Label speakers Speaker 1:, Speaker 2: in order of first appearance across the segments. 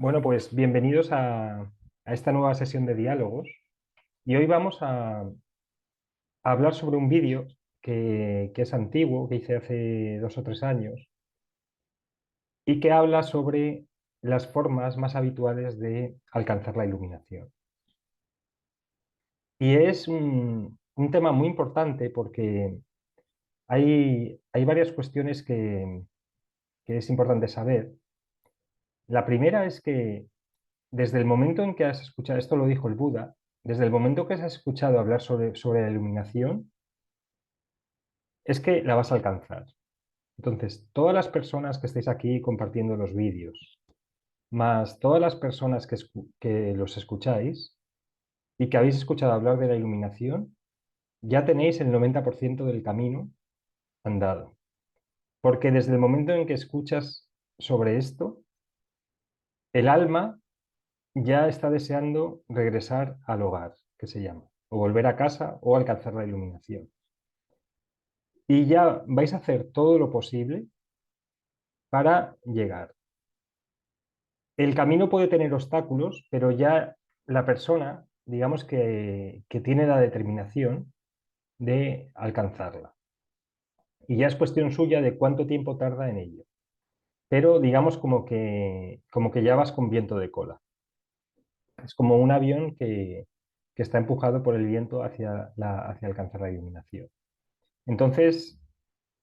Speaker 1: Bueno, pues bienvenidos a esta nueva sesión de diálogos y hoy vamos a hablar sobre un vídeo que es antiguo, que hice hace 2 o 3 años y que habla sobre las formas más habituales de alcanzar la iluminación. Y es un tema muy importante porque hay varias cuestiones que es importante saber. La primera es que desde el momento en que has escuchado, esto lo dijo el Buda, desde el momento que has escuchado hablar sobre la iluminación, es que la vas a alcanzar. Entonces, todas las personas que estáis aquí compartiendo los vídeos, más todas las personas que los escucháis y que habéis escuchado hablar de la iluminación, ya tenéis el 90% del camino andado. Porque desde el momento en que escuchas sobre esto, el alma ya está deseando regresar al hogar, que se llama, o volver a casa o alcanzar la iluminación. Y ya vais a hacer todo lo posible para llegar. El camino puede tener obstáculos, pero ya la persona, digamos que tiene la determinación de alcanzarla. Y ya es cuestión suya de cuánto tiempo tarda en ello. Pero digamos como que ya vas con viento de cola. Es como un avión que está empujado por el viento hacia alcanzar la iluminación. Entonces,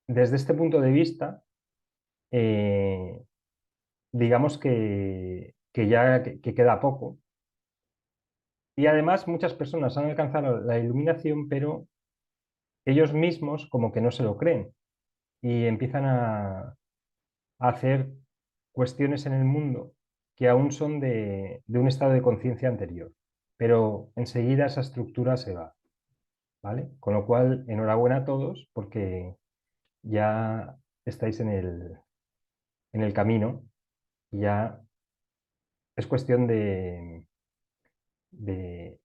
Speaker 1: desde este punto de vista, eh, digamos que ya que queda poco. Y además muchas personas han alcanzado la iluminación, pero ellos mismos como que no se lo creen y empiezan a hacer cuestiones en el mundo que aún son de un estado de conciencia anterior, pero enseguida esa estructura se va, ¿vale? Con lo cual, enhorabuena a todos porque ya estáis en el camino y ya es cuestión de, de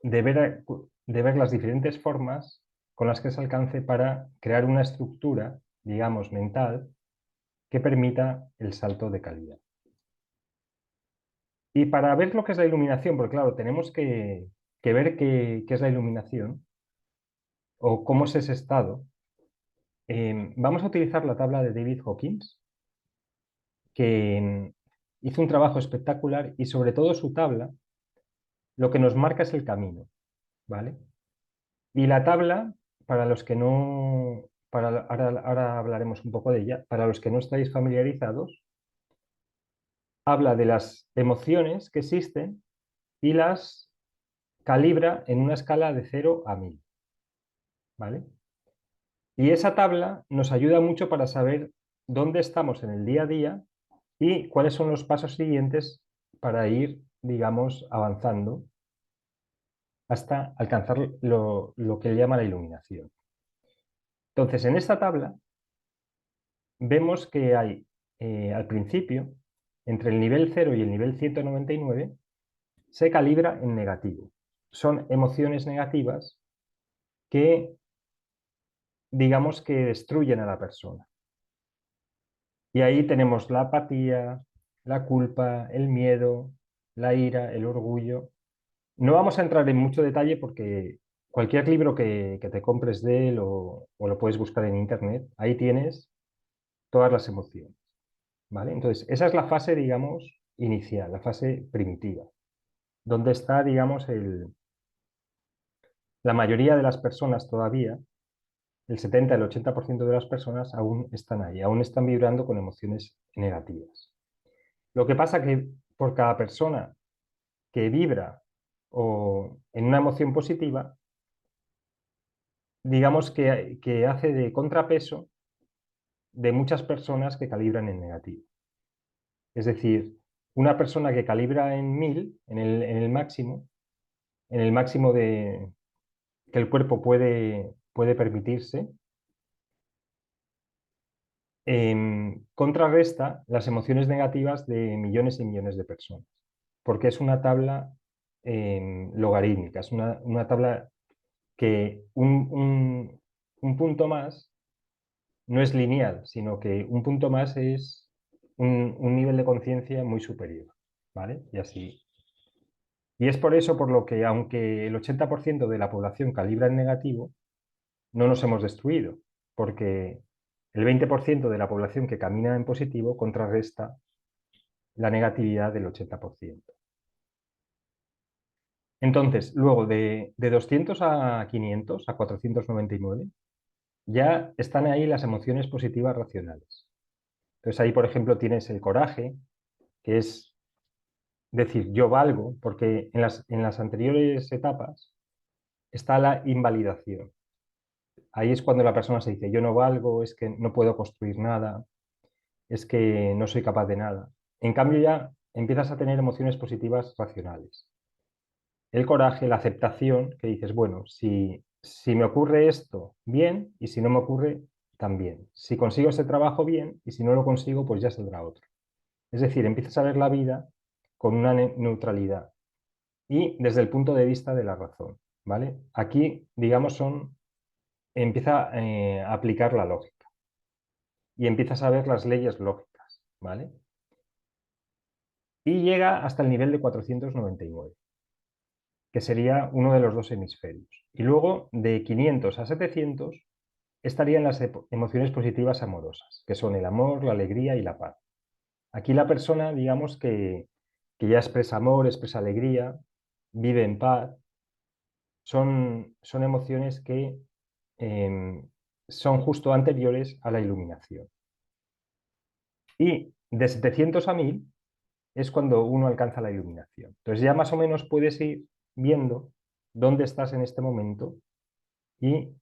Speaker 1: ver las diferentes formas con las que se alcance para crear una estructura, digamos, mental que permita el salto de calidad. Y para ver lo que es la iluminación, porque claro, tenemos que ver qué es la iluminación o cómo es ese estado, vamos a utilizar la tabla de David Hawkins, que hizo un trabajo espectacular y sobre todo su tabla lo que nos marca es el camino, ¿vale? Y la tabla, para los que no, ahora hablaremos un poco de ella, para los que no estáis familiarizados, habla de las emociones que existen y las calibra en una escala de 0 a 1000, ¿vale? Y esa tabla nos ayuda mucho para saber dónde estamos en el día a día y cuáles son los pasos siguientes para ir, digamos, avanzando hasta alcanzar lo que él llama la iluminación. Entonces, en esta tabla vemos que hay al principio, entre el nivel 0 y el nivel 199, se calibra en negativo. Son emociones negativas que, digamos, que destruyen a la persona. Y ahí tenemos la apatía, la culpa, el miedo, la ira, el orgullo. No vamos a entrar en mucho detalle porque cualquier libro que te compres de él o lo puedes buscar en internet, ahí tienes todas las emociones, ¿vale? Entonces, esa es la fase, digamos, inicial, la fase primitiva, donde está, digamos, la mayoría de las personas todavía, el 70, el 80% de las personas aún están ahí, aún están vibrando con emociones negativas. Lo que pasa que por cada persona que vibra o en una emoción positiva, digamos que hace de contrapeso de muchas personas que calibran en negativo. Es decir, una persona que calibra en 1000, en el máximo que el cuerpo puede permitirse, contrarresta las emociones negativas de millones y millones de personas, porque es una tabla logarítmica, es una tabla que un punto más no es lineal, sino que un punto más es un nivel de conciencia muy superior, ¿vale? Y así. Y es por eso por lo que, aunque el 80% de la población calibra en negativo, no nos hemos destruido, porque el 20% de la población que camina en positivo contrarresta la negatividad del 80%. Entonces, luego de 200 a 500, a 499, ya están ahí las emociones positivas racionales. Entonces ahí, por ejemplo, tienes el coraje, que es decir, yo valgo, porque en las anteriores etapas está la invalidación. Ahí es cuando la persona se dice, yo no valgo, es que no puedo construir nada, es que no soy capaz de nada. En cambio ya empiezas a tener emociones positivas racionales. El coraje, la aceptación, que dices, bueno, si me ocurre esto, bien, y si no me ocurre, también. Si consigo ese trabajo, bien, y si no lo consigo, pues ya saldrá otro. Es decir, empiezas a ver la vida con una neutralidad y desde el punto de vista de la razón, ¿vale? Aquí, digamos, empieza a aplicar la lógica y empiezas a ver las leyes lógicas, ¿vale? Y llega hasta el nivel de 499, que sería uno de los dos hemisferios. Y luego, de 500 a 700, estarían las emociones positivas amorosas, que son el amor, la alegría y la paz. Aquí la persona, digamos, que ya expresa amor, expresa alegría, vive en paz, son emociones que son justo anteriores a la iluminación. Y de 700 a 1000 es cuando uno alcanza la iluminación. Entonces ya más o menos puedes ir viendo dónde estás en este momento y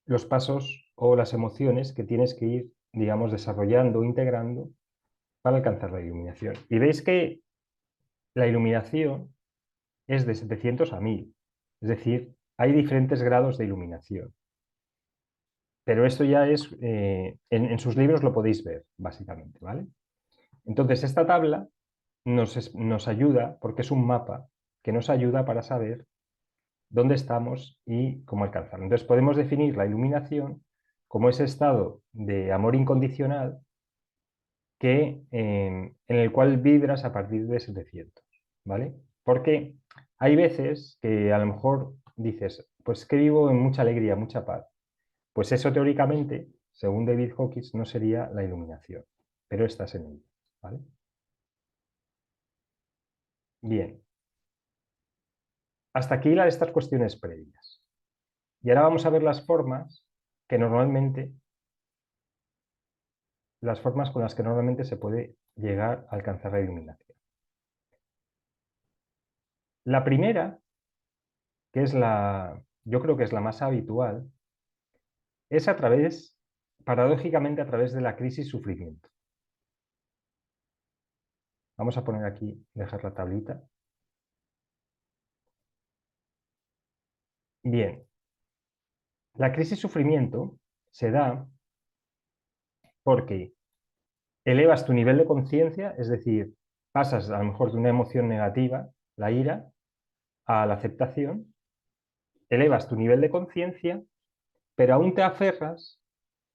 Speaker 1: los pasos o las emociones que tienes que ir, digamos, desarrollando, integrando para alcanzar la iluminación. Y veis que la iluminación es de 700 a 1000, es decir, hay diferentes grados de iluminación. Pero esto ya es, en sus libros lo podéis ver, básicamente, ¿vale? Entonces, esta tabla nos ayuda, porque es un mapa que nos ayuda para saber dónde estamos y cómo alcanzarlo. Entonces, podemos definir la iluminación como ese estado de amor incondicional en el cual vibras a partir de 700, ¿vale? Porque hay veces que a lo mejor dices, pues que vivo en mucha alegría, mucha paz. Pues eso teóricamente, según David Hawkins, no sería la iluminación, pero estás en ello, ¿vale? Bien, hasta aquí estas cuestiones previas. Y ahora vamos a ver que normalmente, las formas con las que normalmente se puede llegar a alcanzar la iluminación. La primera, que es yo creo que es la más habitual, es paradójicamente a través de la crisis-sufrimiento. Vamos a poner aquí, dejar la tablita. Bien, la crisis-sufrimiento se da porque elevas tu nivel de conciencia, es decir, pasas a lo mejor de una emoción negativa, la ira, a la aceptación, elevas tu nivel de conciencia, pero aún te aferras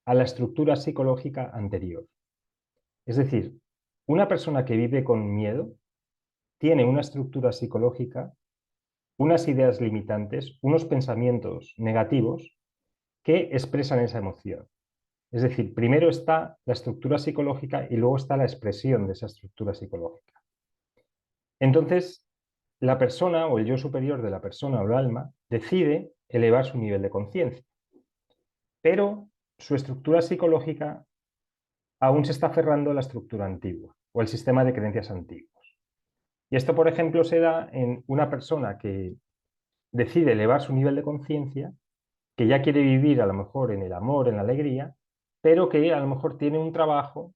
Speaker 1: a la estructura psicológica anterior. Es decir, una persona que vive con miedo tiene una estructura psicológica, unas ideas limitantes, unos pensamientos negativos que expresan esa emoción. Es decir, primero está la estructura psicológica y luego está la expresión de esa estructura psicológica. Entonces, la persona o el yo superior de la persona o el alma decide elevar su nivel de conciencia, pero su estructura psicológica aún se está aferrando a la estructura antigua o el sistema de creencias antiguos. Y esto, por ejemplo, se da en una persona que decide elevar su nivel de conciencia, que ya quiere vivir a lo mejor en el amor, en la alegría, pero que a lo mejor tiene un trabajo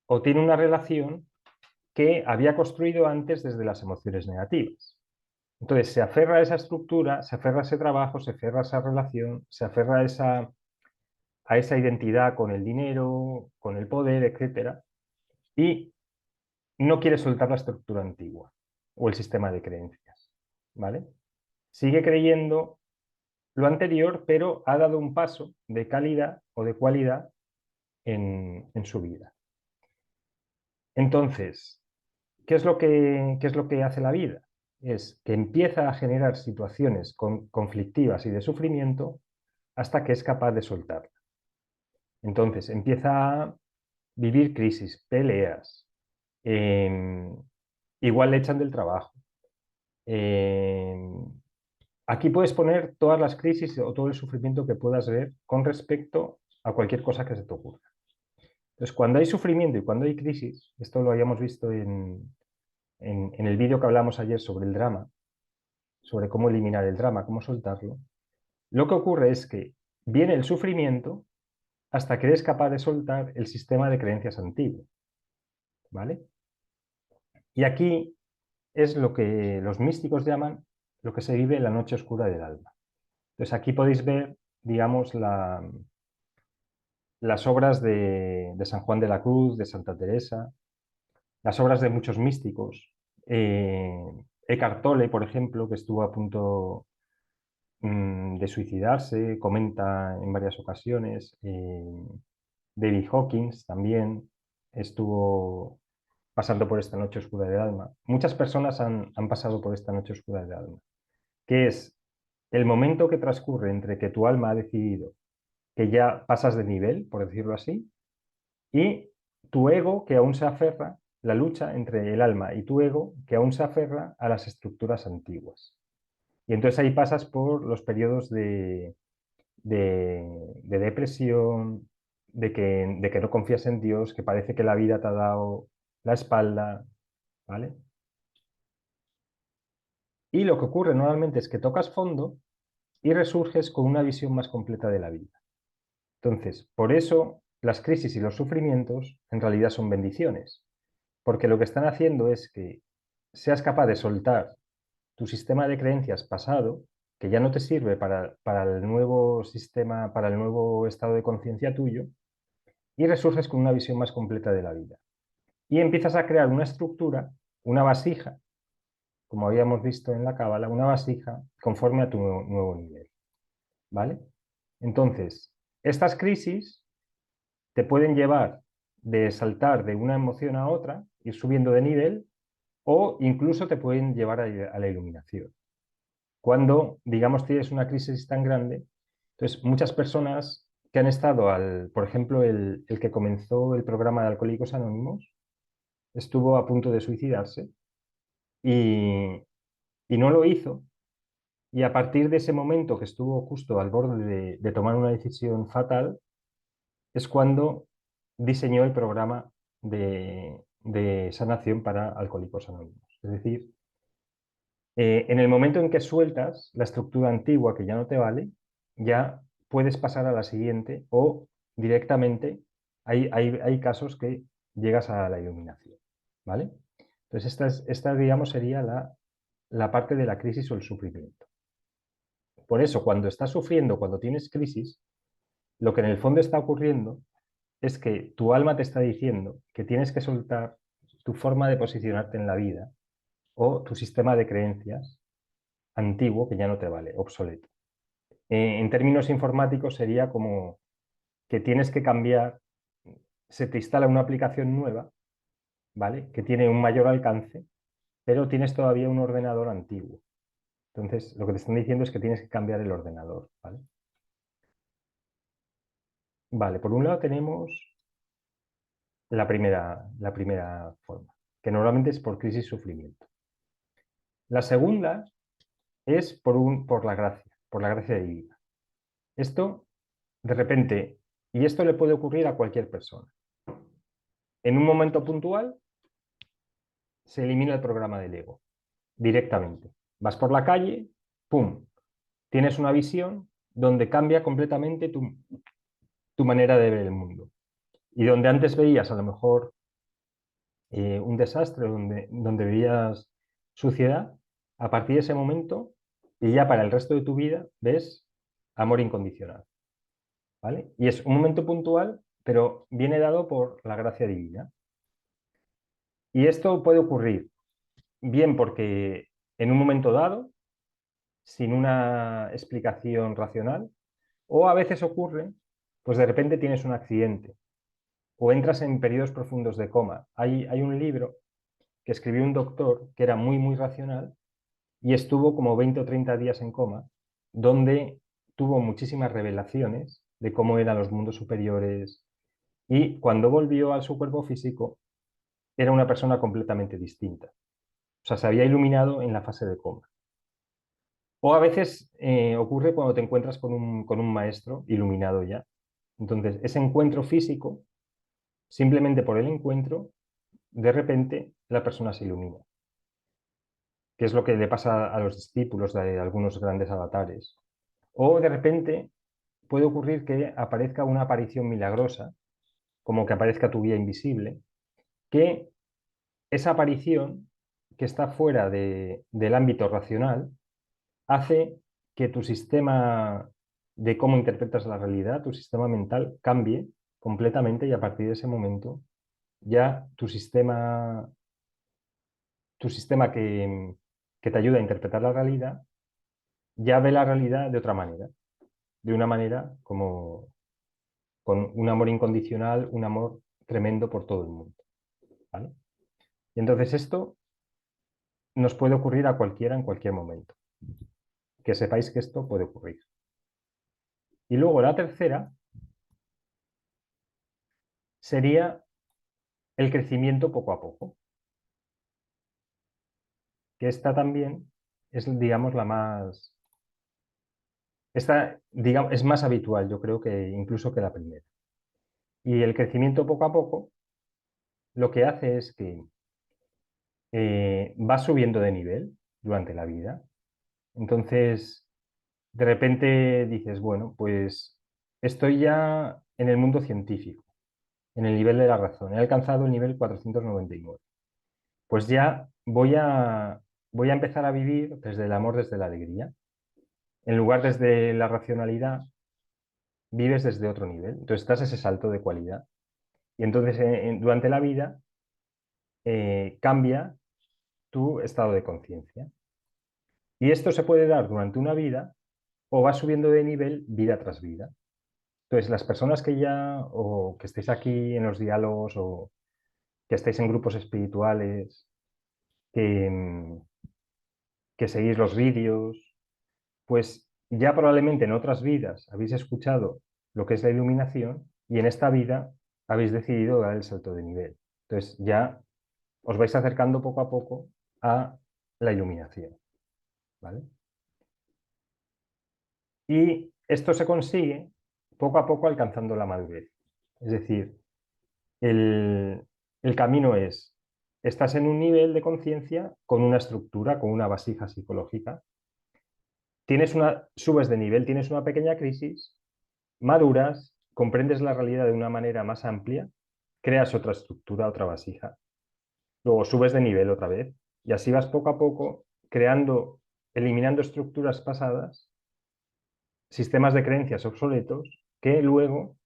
Speaker 1: o tiene una relación que había construido antes desde las emociones negativas. Entonces se aferra a esa estructura, se aferra a ese trabajo, se aferra a esa relación, se aferra a esa identidad con el dinero, con el poder, etcétera, y no quiere soltar la estructura antigua o el sistema de creencias, ¿vale? Sigue creyendo lo anterior, pero ha dado un paso de calidad o de cualidad en su vida. Entonces, qué es lo que hace la vida? Es que empieza a generar situaciones conflictivas y de sufrimiento hasta que es capaz de soltarla. Entonces, empieza a vivir crisis, peleas, em, igual le echan del trabajo. em, Aquí puedes poner todas las crisis o todo el sufrimiento que puedas ver con respecto a cualquier cosa que se te ocurra. Entonces, cuando hay sufrimiento y cuando hay crisis, esto lo habíamos visto en el vídeo que hablamos ayer sobre el drama, sobre cómo eliminar el drama, cómo soltarlo, lo que ocurre es que viene el sufrimiento hasta que eres capaz de soltar el sistema de creencias antiguo, ¿vale? Y aquí es lo que los místicos llaman lo que se vive en la noche oscura del alma. Entonces aquí podéis ver, digamos, las obras de San Juan de la Cruz, de Santa Teresa, las obras de muchos místicos. Eckhart Tolle, por ejemplo, que estuvo a punto de suicidarse, comenta en varias ocasiones. David Hawkins también estuvo pasando por esta noche oscura del alma. Muchas personas han pasado por esta noche oscura del alma, que es el momento que transcurre entre que tu alma ha decidido que ya pasas de nivel, por decirlo así, y tu ego que aún se aferra, la lucha entre el alma y tu ego que aún se aferra a las estructuras antiguas. Y entonces ahí pasas por los periodos de depresión, de que no confías en Dios, que parece que la vida te ha dado la espalda, ¿vale? Y lo que ocurre normalmente es que tocas fondo y resurges con una visión más completa de la vida. Entonces, por eso las crisis y los sufrimientos en realidad son bendiciones, porque lo que están haciendo es que seas capaz de soltar tu sistema de creencias pasado, que ya no te sirve para el nuevo sistema, para el nuevo estado de conciencia tuyo, y resurges con una visión más completa de la vida. Y empiezas a crear una estructura, una vasija, como habíamos visto en la cábala, una vasija conforme a tu nuevo nivel, ¿vale? Entonces, estas crisis te pueden llevar de saltar de una emoción a otra, ir subiendo de nivel, o incluso te pueden llevar a la iluminación. Cuando, digamos, tienes una crisis tan grande, entonces muchas personas que han estado por ejemplo, el que comenzó el programa de Alcohólicos Anónimos, estuvo a punto de suicidarse y, y no lo hizo. Y a partir de ese momento que estuvo justo al borde de tomar una decisión fatal, es cuando diseñó el programa de sanación para Alcohólicos Anónimos. Es decir, en el momento en que sueltas la estructura antigua que ya no te vale, ya puedes pasar a la siguiente o directamente hay casos que llegas a la iluminación, ¿vale? Entonces esta digamos, sería la parte de la crisis o el sufrimiento. Por eso, cuando estás sufriendo, cuando tienes crisis, lo que en el fondo está ocurriendo es que tu alma te está diciendo que tienes que soltar tu forma de posicionarte en la vida o tu sistema de creencias antiguo que ya no te vale, obsoleto. En términos informáticos sería como que tienes que cambiar, se te instala una aplicación nueva, ¿vale? Que tiene un mayor alcance, pero tienes todavía un ordenador antiguo. Entonces, lo que te están diciendo es que tienes que cambiar el ordenador, ¿vale? Vale, por un lado tenemos la primera forma, que normalmente es por crisis y sufrimiento. La segunda es por la gracia divina. Esto, de repente, y esto le puede ocurrir a cualquier persona. En un momento puntual, se elimina el programa del ego, directamente. Vas por la calle, ¡pum! Tienes una visión donde cambia completamente tu manera de ver el mundo. Y donde antes veías a lo mejor un desastre, donde veías suciedad, a partir de ese momento y ya para el resto de tu vida ves amor incondicional. ¿Vale? Y es un momento puntual, pero viene dado por la gracia divina. Y esto puede ocurrir bien porque en un momento dado, sin una explicación racional, o a veces ocurre, pues de repente tienes un accidente o entras en periodos profundos de coma. Hay un libro que escribió un doctor que era muy, muy racional y estuvo como 20 o 30 días en coma, donde tuvo muchísimas revelaciones de cómo eran los mundos superiores y cuando volvió a su cuerpo físico era una persona completamente distinta. O sea, se había iluminado en la fase de coma. O a veces ocurre cuando te encuentras con un maestro iluminado ya. Entonces, ese encuentro físico, simplemente por el encuentro, de repente la persona se ilumina, que es lo que le pasa a los discípulos de algunos grandes avatares. O de repente puede ocurrir que aparezca una aparición milagrosa, como que aparezca tu guía invisible, que esa aparición, que está fuera del ámbito racional, hace que tu sistema de cómo interpretas la realidad, tu sistema mental, cambie completamente y a partir de ese momento ya tu sistema que te ayuda a interpretar la realidad, ya ve la realidad de otra manera, de una manera como con un amor incondicional, un amor tremendo por todo el mundo. ¿Vale? Y entonces esto nos puede ocurrir a cualquiera en cualquier momento. Que sepáis que esto puede ocurrir. Y luego la tercera sería el crecimiento poco a poco, que esta también es, digamos, la más, esta, digamos, es más habitual, yo creo que incluso que la primera. Y el crecimiento poco a poco lo que hace es que va subiendo de nivel durante la vida. Entonces, de repente dices, bueno, pues estoy ya en el mundo científico, en el nivel de la razón. He alcanzado el nivel 499. Pues ya voy a empezar a vivir desde el amor, desde la alegría. En lugar desde la racionalidad, vives desde otro nivel. Entonces das ese salto de cualidad. Y entonces durante la vida cambia tu estado de conciencia. Y esto se puede dar durante una vida o va subiendo de nivel vida tras vida. Entonces, las personas que ya, o que estéis aquí en los diálogos, o que estéis en grupos espirituales, que, que seguís los vídeos, pues ya probablemente en otras vidas habéis escuchado lo que es la iluminación y en esta vida habéis decidido dar el salto de nivel. Entonces ya os vais acercando poco a poco a la iluminación. ¿Vale? Y esto se consigue poco a poco alcanzando la madurez. Es decir, el, el camino es, estás en un nivel de conciencia con una estructura, con una vasija psicológica, subes de nivel, tienes una pequeña crisis, maduras, comprendes la realidad de una manera más amplia, creas otra estructura, otra vasija, luego subes de nivel otra vez y así vas poco a poco creando, eliminando estructuras pasadas, sistemas de creencias obsoletos que luego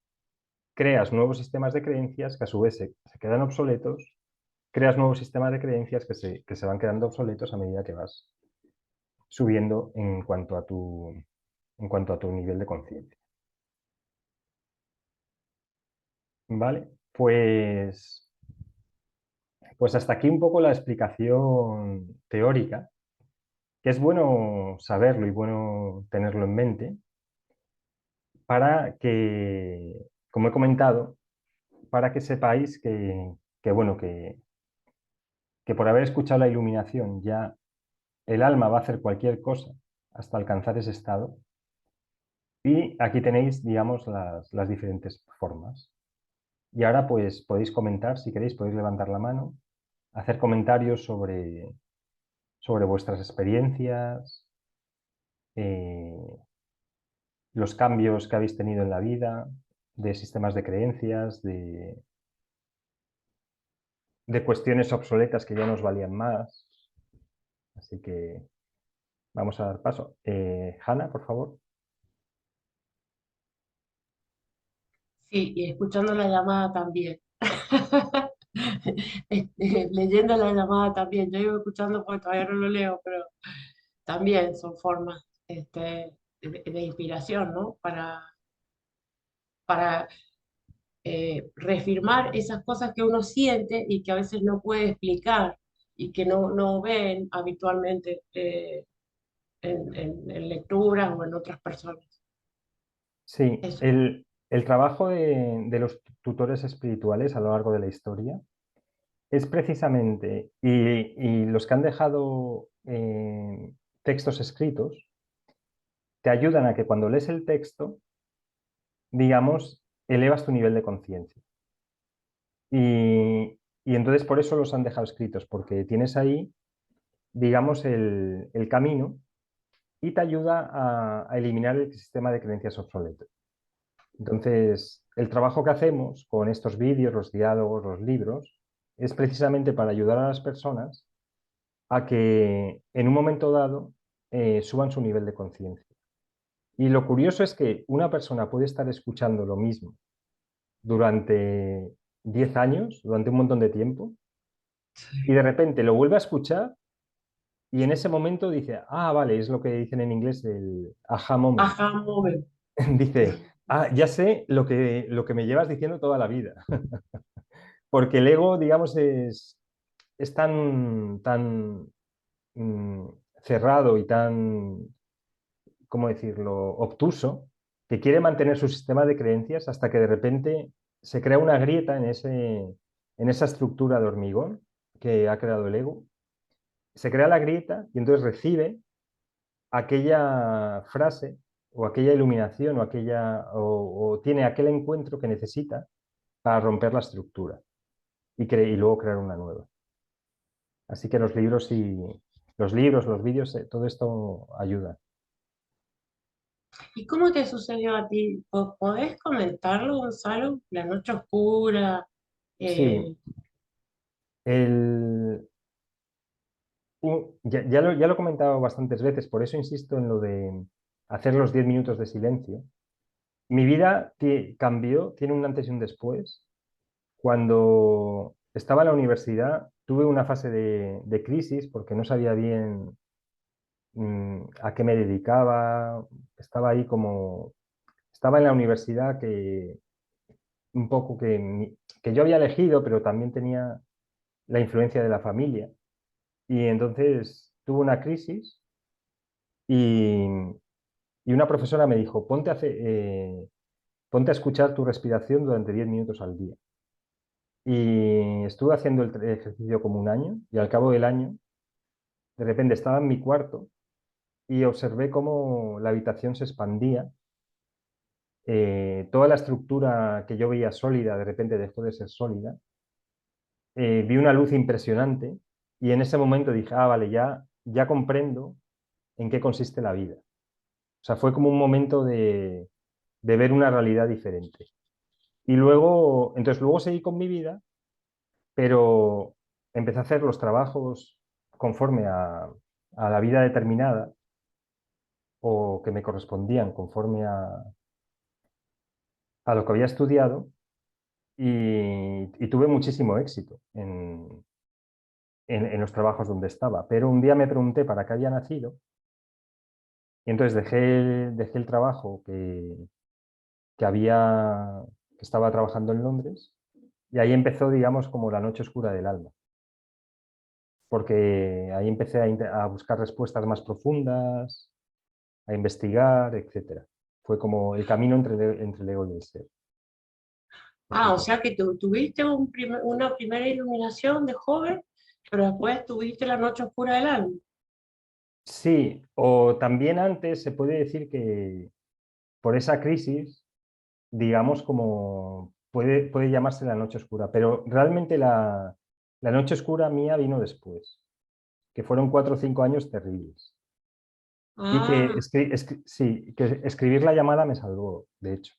Speaker 1: creas nuevos sistemas de creencias que a su vez se quedan obsoletos, creas nuevos sistemas de creencias que se van quedando obsoletos a medida que vas subiendo en cuanto a tu nivel de conciencia. ¿Vale? Pues hasta aquí un poco la explicación teórica, que es bueno saberlo y bueno tenerlo en mente para que, como he comentado, para que sepáis bueno, que por haber escuchado la iluminación ya el alma va a hacer cualquier cosa hasta alcanzar ese estado. Y aquí tenéis, digamos, las diferentes formas. Y ahora pues podéis comentar, si queréis, podéis levantar la mano, hacer comentarios sobre vuestras experiencias, eh, los cambios que habéis tenido en la vida, de sistemas de creencias, de cuestiones obsoletas que ya nos valían más. Así que vamos a dar paso. Hanna, por favor.
Speaker 2: Sí, y escuchando la llamada también. Leyendo la llamada también. Yo iba escuchando porque todavía no lo leo, pero también son formas de inspiración, ¿no? Para reafirmar esas cosas que uno siente y que a veces no puede explicar y que no ven habitualmente en lecturas o en otras personas.
Speaker 1: Sí,
Speaker 2: Eso.
Speaker 1: el trabajo de los tutores espirituales a lo largo de la historia es precisamente, y los que han dejado textos escritos, te ayudan a que cuando lees el texto, digamos, elevas tu nivel de conciencia. Y entonces por eso los han dejado escritos, porque tienes ahí, digamos, el camino y te ayuda a eliminar el sistema de creencias obsoleto. Entonces, el trabajo que hacemos con estos vídeos, los diálogos, los libros, es precisamente para ayudar a las personas a que en un momento dado suban su nivel de conciencia. Y lo curioso es que una persona puede estar escuchando lo mismo durante 10 años, durante un montón de tiempo, y de repente lo vuelve a escuchar y en ese momento dice, ah, vale, es lo que dicen en inglés el aha moment.
Speaker 2: Ajá, moment.
Speaker 1: Dice, ah, ya sé lo que me llevas diciendo toda la vida. Porque el ego, digamos, es tan mm, cerrado y tan, ¿cómo decirlo?, obtuso, que quiere mantener su sistema de creencias hasta que de repente se crea una grieta en esa estructura de hormigón que ha creado el ego. Se crea la grieta y entonces recibe aquella frase o aquella iluminación o tiene aquel encuentro que necesita para romper la estructura y luego crear una nueva. Así que los vídeos, todo esto ayuda.
Speaker 2: ¿Y cómo te sucedió a ti? ¿Podés comentarlo, Gonzalo? La noche oscura.
Speaker 1: Sí,
Speaker 2: eh,
Speaker 1: el, ya lo he comentado bastantes veces, por eso insisto en lo de hacer los 10 minutos de silencio. Mi vida cambió, tiene un antes y un después. Cuando estaba en la universidad tuve una fase de crisis porque no sabía bien a qué me dedicaba. Estaba ahí como, estaba en la universidad que un poco que yo había elegido, pero también tenía la influencia de la familia. Y entonces tuve una crisis y, y una profesora me dijo, ponte a escuchar tu respiración durante 10 minutos al día. Y estuve haciendo el ejercicio como un año y al cabo del año, de repente estaba en mi cuarto y observé cómo la habitación se expandía. Toda la estructura que yo veía sólida de repente dejó de ser sólida. Vi una luz impresionante y en ese momento dije, ah, vale, ya comprendo en qué consiste la vida. O sea, fue como un momento de ver una realidad diferente. Y luego, entonces luego seguí con mi vida, pero empecé a hacer los trabajos conforme a la vida determinada o que me correspondían conforme a lo que había estudiado y tuve muchísimo éxito en los trabajos donde estaba. Pero un día me pregunté para qué había nacido y entonces dejé el trabajo que estaba trabajando en Londres y ahí empezó, digamos, como la noche oscura del alma. Porque ahí empecé a buscar respuestas más profundas, a investigar, etcétera. Fue como el camino entre el ego y el ser.
Speaker 2: o sea que tuviste una primera iluminación de joven, pero después tuviste la noche oscura del alma.
Speaker 1: Sí, o también antes se puede decir que por esa crisis, digamos, como puede llamarse la noche oscura, pero realmente la noche oscura mía vino después, que fueron 4 o 5 años terribles. Y que,
Speaker 2: Ah,
Speaker 1: sí, que escribir la llamada me salvó, de hecho.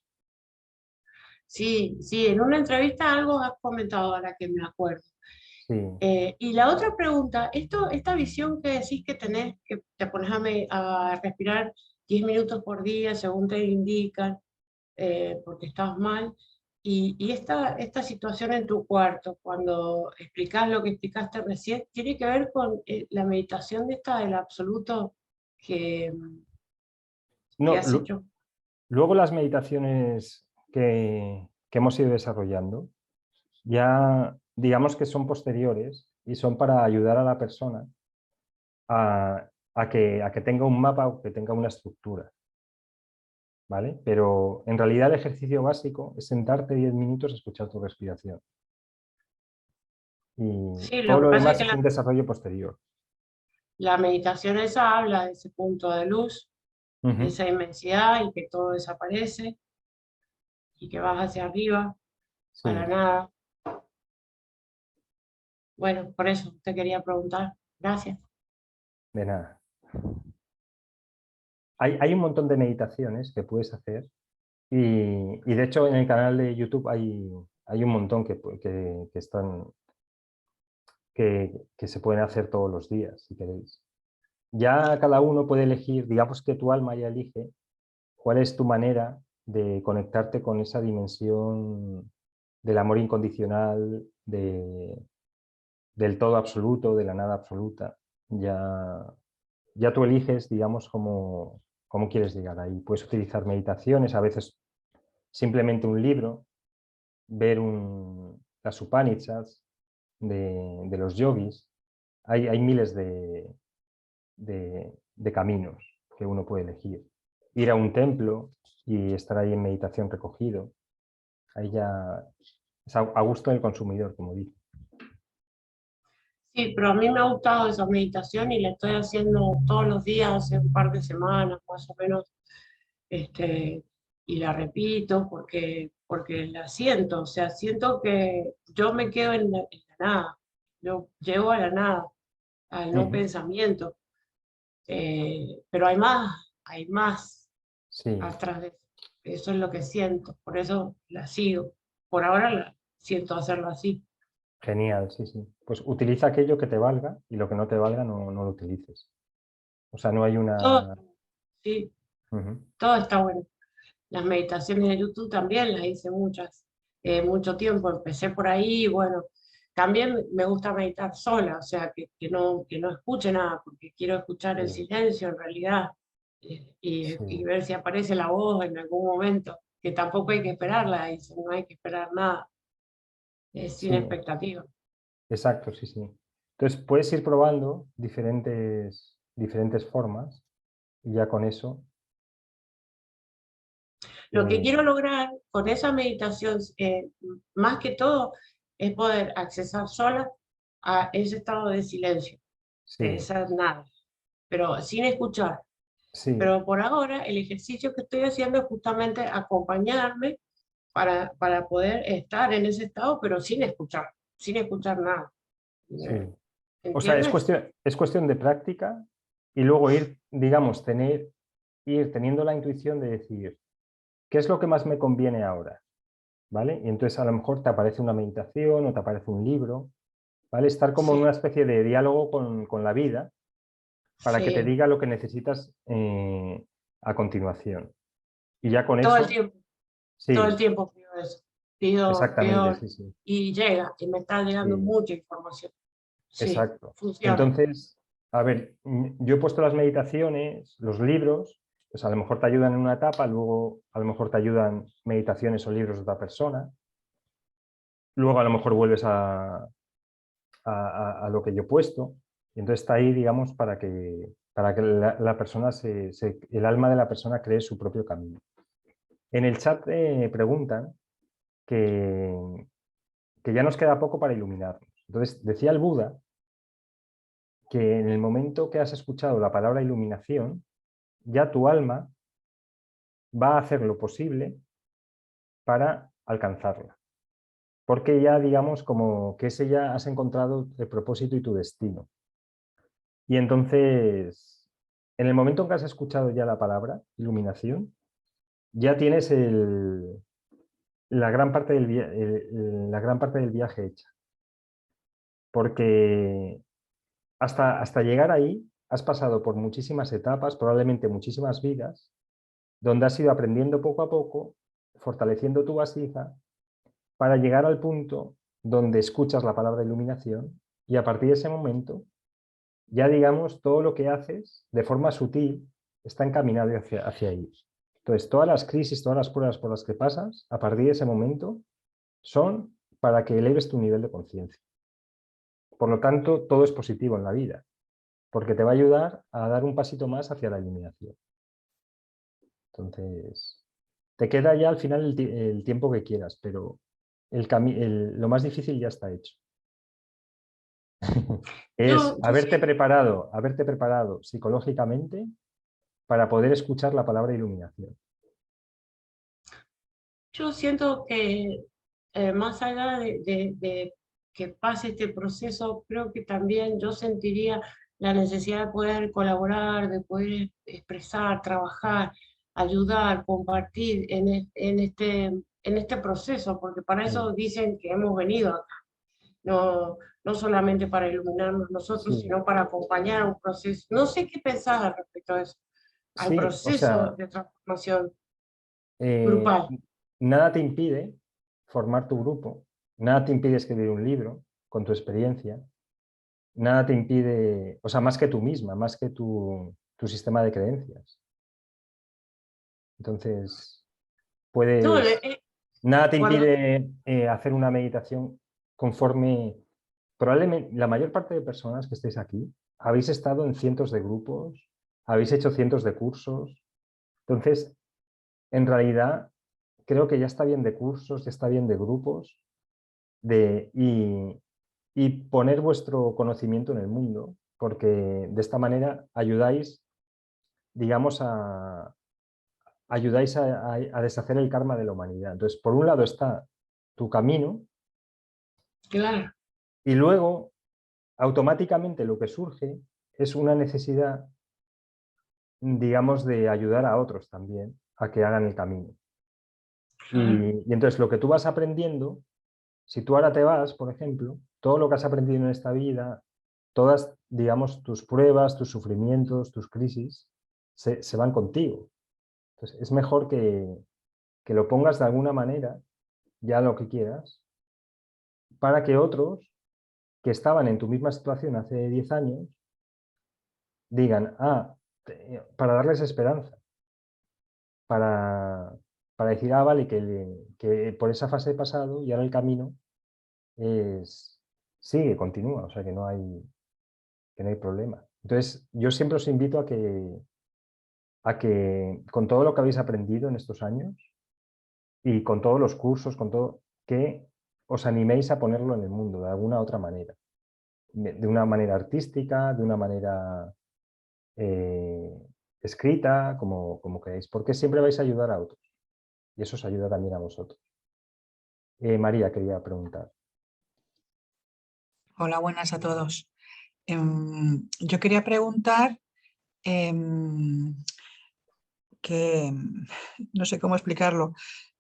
Speaker 2: sí, sí, en una entrevista algo has comentado ahora que me acuerdo.
Speaker 1: Sí.
Speaker 2: Y la otra pregunta, esta visión que decís que tenés, que te pones a respirar 10 minutos por día según te indican, porque estabas mal, y esta situación en tu cuarto, cuando explicás lo que explicaste recién, tiene que ver con la meditación de esta del absoluto que, que
Speaker 1: No,
Speaker 2: has hecho.
Speaker 1: luego las meditaciones que hemos ido desarrollando, ya digamos que son posteriores y son para ayudar a la persona a que tenga un mapa o que tenga una estructura, ¿vale? Pero en realidad el ejercicio básico es sentarte 10 minutos a escuchar tu respiración. Y
Speaker 2: Sí,
Speaker 1: todo
Speaker 2: lo que
Speaker 1: lo
Speaker 2: pasa es
Speaker 1: demás
Speaker 2: que
Speaker 1: es un desarrollo posterior.
Speaker 2: la meditación esa habla de ese punto de luz, de
Speaker 1: Ujú.
Speaker 2: esa inmensidad y que todo desaparece y que vas hacia arriba, a la
Speaker 1: Sí,
Speaker 2: nada. Bueno, por eso te quería preguntar. Gracias.
Speaker 1: de nada. Hay un montón de meditaciones que puedes hacer y de hecho en el canal de YouTube hay un montón que están, que se pueden hacer todos los días, si queréis. Ya cada uno puede elegir, digamos que tu alma ya elige cuál es tu manera de conectarte con esa dimensión del amor incondicional, del todo absoluto, de la nada absoluta. Ya tú eliges, digamos, cómo quieres llegar ahí. Puedes utilizar meditaciones, a veces simplemente un libro, ver las Upanishads de los yogis. Hay miles de caminos que uno puede elegir. Ir a un templo y estar ahí en meditación recogido. Ahí ya es a gusto del consumidor, como dice.
Speaker 2: Sí, pero a mí me ha gustado esa meditación y la estoy haciendo todos los días, hace un par de semanas más o menos, este, y la repito porque la siento, o sea, siento que yo me quedo en la nada, yo llego a la nada, al no
Speaker 1: Ujú.
Speaker 2: pensamiento, pero hay más
Speaker 1: Sí,
Speaker 2: atrás de eso. Eso es lo que siento, por eso la sigo. Por ahora la siento hacerlo así.
Speaker 1: genial, sí, sí. Pues utiliza aquello que te valga y lo que no te valga no lo utilices. O sea, no hay
Speaker 2: Todo,
Speaker 1: una...
Speaker 2: sí,
Speaker 1: Ujú.
Speaker 2: todo está bueno. Las meditaciones de YouTube también las hice muchas, mucho tiempo. Empecé por ahí y bueno, también me gusta meditar sola, o sea, que no escuche nada, porque quiero escuchar el
Speaker 1: Sí,
Speaker 2: silencio en realidad y
Speaker 1: sí,
Speaker 2: ver si aparece la voz en algún momento, que tampoco hay que esperarla, y no hay que esperar nada, es sin
Speaker 1: sí,
Speaker 2: expectativa.
Speaker 1: exacto, sí, sí. Entonces puedes ir probando diferentes formas y ya con eso...
Speaker 2: Lo que quiero
Speaker 1: eh,
Speaker 2: lograr con esa meditación, más que todo, es poder accesar sola a ese estado de silencio, de
Speaker 1: sí,
Speaker 2: esa nada, pero sin escuchar.
Speaker 1: sí,
Speaker 2: Pero por ahora el ejercicio que estoy haciendo es justamente acompañarme para poder estar en ese estado, pero sin escuchar nada.
Speaker 1: sí. O sea,
Speaker 2: ¿Entiendes?
Speaker 1: es cuestión de práctica y luego ir, digamos, ir teniendo la intuición de decir, ¿qué es lo que más me conviene ahora? ¿Vale? Y entonces a lo mejor te aparece una meditación o te aparece un libro, ¿vale? Estar como en
Speaker 2: Sí,
Speaker 1: una especie de diálogo con la vida para que te
Speaker 2: sí,
Speaker 1: diga lo que necesitas a continuación. Y ya con
Speaker 2: todo el
Speaker 1: eso,
Speaker 2: tiempo, todo el
Speaker 1: sí,
Speaker 2: tiempo pido eso.
Speaker 1: exactamente,
Speaker 2: Pido,
Speaker 1: sí, sí,
Speaker 2: y llega, y me está llegando
Speaker 1: sí,
Speaker 2: mucha información. Sí,
Speaker 1: exacto.
Speaker 2: funciona.
Speaker 1: Entonces, a ver, yo he puesto las meditaciones, los libros, pues a lo mejor te ayudan en una etapa, luego a lo mejor te ayudan meditaciones o libros de otra persona, luego a lo mejor vuelves a lo que yo he puesto. Y entonces está ahí, digamos, para que la persona el alma de la persona cree su propio camino. En el chat preguntan que, que ya nos queda poco para iluminarnos. Entonces, decía el Buda que en el momento que has escuchado la palabra iluminación, ya tu alma va a hacer lo posible para alcanzarla. Porque ya, digamos, como que ese ya has encontrado el propósito y tu destino. Y entonces, en el momento en que has escuchado ya la palabra iluminación, ya tienes la gran parte la gran parte del viaje hecha. Porque hasta llegar ahí has pasado por muchísimas etapas, probablemente muchísimas vidas, donde has ido aprendiendo poco a poco, fortaleciendo tu vasija, para llegar al punto donde escuchas la palabra iluminación y a partir de ese momento ya digamos, todo lo que haces de forma sutil está encaminado hacia ahí. Entonces, todas las crisis, todas las pruebas por las que pasas, a partir de ese momento, son para que eleves tu nivel de conciencia. Por lo tanto, todo es positivo en la vida, porque te va a ayudar a dar un pasito más hacia la iluminación. Entonces, te queda ya al final el tiempo que quieras, pero lo más difícil ya está hecho. Es
Speaker 2: Yo
Speaker 1: haberte preparado psicológicamente para poder escuchar la palabra iluminación.
Speaker 2: Yo siento que más allá de que pase este proceso, creo que también yo sentiría la necesidad de poder colaborar, de poder expresar, trabajar, ayudar, compartir en este proceso, porque para
Speaker 1: Mm.
Speaker 2: eso dicen que hemos venido acá, no, no solamente para iluminarnos nosotros,
Speaker 1: Sí,
Speaker 2: sino para acompañar un proceso. No sé qué pensás al respecto de eso, al
Speaker 1: sí, o
Speaker 2: proceso
Speaker 1: sea,
Speaker 2: de transformación
Speaker 1: eh,
Speaker 2: grupal.
Speaker 1: nada te impide formar tu grupo, nada te impide escribir un libro con tu experiencia, nada te impide, o sea, más que tú misma, más que tu sistema de creencias. Entonces,
Speaker 2: No,
Speaker 1: nada te
Speaker 2: cuando
Speaker 1: impide hacer una meditación conforme, probablemente la mayor parte de personas que estéis aquí, habéis estado en cientos de grupos, habéis hecho cientos de cursos. Entonces, en realidad, creo que ya está bien de cursos, ya está bien de grupos, y poner vuestro conocimiento en el mundo, porque de esta manera ayudáis, digamos, a deshacer el karma de la humanidad. Entonces, por un lado está tu camino
Speaker 2: claro,
Speaker 1: y luego, automáticamente lo que surge es una necesidad, digamos, de ayudar a otros también a que hagan el camino.
Speaker 2: claro.
Speaker 1: Y entonces lo que tú vas aprendiendo, si tú ahora te vas, por ejemplo, todo lo que has aprendido en esta vida, todas, digamos, tus pruebas, tus sufrimientos, tus crisis, se van contigo. Entonces, es mejor que lo pongas de alguna manera, ya lo que quieras, para que otros que estaban en tu misma situación hace 10 años digan, para darles esperanza, para, para decir, vale, que por esa fase he pasado y ahora el camino es, sigue, continúa, o sea que no hay problema. Entonces, yo siempre os invito a que con todo lo que habéis aprendido en estos años y con todos los cursos, con todo, que os animéis a ponerlo en el mundo de alguna otra manera, de una manera artística, de una manera eh, escrita, como queráis, porque siempre vais a ayudar a otros y eso os ayuda también a vosotros. María, quería preguntar.
Speaker 3: Hola, buenas a todos. Yo quería preguntar em, que, no sé cómo explicarlo,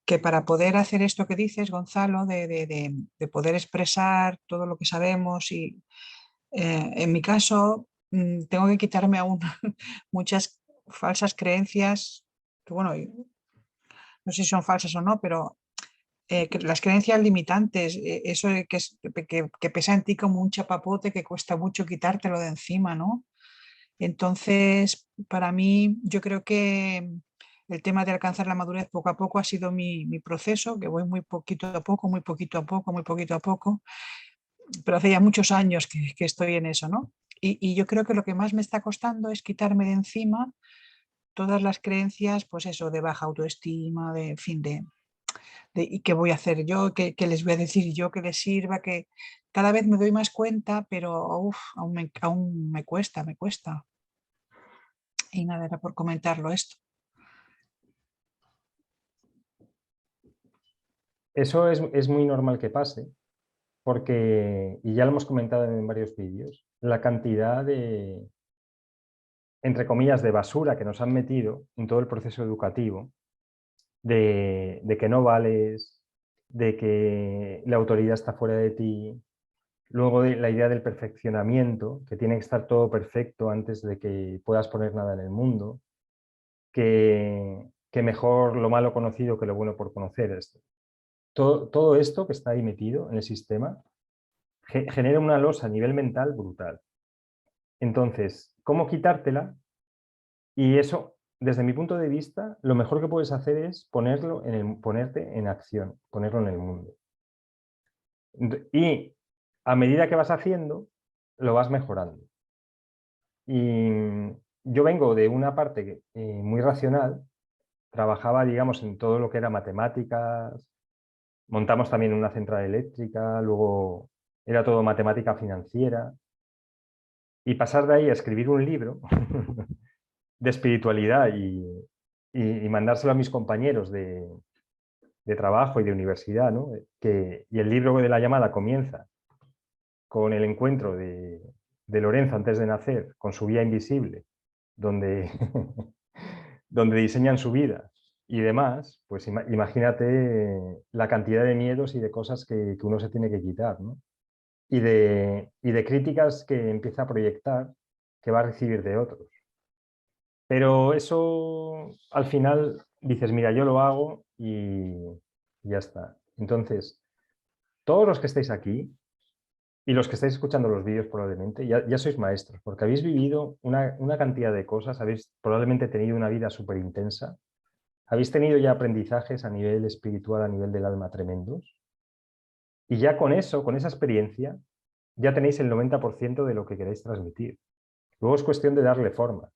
Speaker 3: que para poder hacer esto que dices, Gonzalo, de poder expresar todo lo que sabemos y en mi caso tengo que quitarme aún muchas falsas creencias, que bueno, no sé si son falsas o no, pero las creencias limitantes, eso de que pesa en ti como un chapapote que cuesta mucho quitártelo de encima, ¿no? Entonces, para mí, yo creo que el tema de alcanzar la madurez poco a poco ha sido mi proceso, que voy muy poquito a poco, muy poquito a poco, muy poquito a poco, pero hace ya muchos años que estoy en eso, ¿no? Y yo creo que lo que más me está costando es quitarme de encima todas las creencias, pues eso, de baja autoestima, de, en fin, y qué voy a hacer yo, qué les voy a decir yo que les sirva, que cada vez me doy más cuenta, pero uf, aún me cuesta, me cuesta. Y nada, era por comentarlo esto.
Speaker 1: Eso es muy normal que pase, porque, y ya lo hemos comentado en varios vídeos, la cantidad de, entre comillas, de basura que nos han metido en todo el proceso educativo, de que no vales, de que la autoridad está fuera de ti, luego de la idea del perfeccionamiento, que tiene que estar todo perfecto antes de que puedas poner nada en el mundo, que mejor lo malo conocido que lo bueno por conocer. Todo esto que está ahí metido en el sistema genera una losa a nivel mental brutal. Entonces, ¿cómo quitártela? Y eso desde mi punto de vista, lo mejor que puedes hacer es ponerte en acción, ponerlo en el mundo. Y a medida que vas haciendo, lo vas mejorando. Y yo vengo de una parte muy racional, trabajaba, digamos, en todo lo que era matemáticas, montamos también una central eléctrica, luego era todo matemática financiera. Y pasar de ahí a escribir un libro de espiritualidad y mandárselo a mis compañeros de trabajo y de universidad, ¿no? Y el libro de la llamada comienza con el encuentro de Lorenzo antes de nacer con su guía invisible, donde, donde diseñan su vida y demás, pues imagínate la cantidad de miedos y de cosas que uno se tiene que quitar, ¿no? Y de críticas que empieza a proyectar que va a recibir de otros. Pero eso al final dices, mira, yo lo hago y ya está. Entonces, todos los que estáis aquí y los que estáis escuchando los vídeos probablemente, ya sois maestros, porque habéis vivido una cantidad de cosas, habéis probablemente tenido una vida súper intensa, habéis tenido ya aprendizajes a nivel espiritual, a nivel del alma tremendos, y ya con eso, con esa experiencia, ya tenéis el 90% de lo que queréis transmitir. Luego es cuestión de darle forma.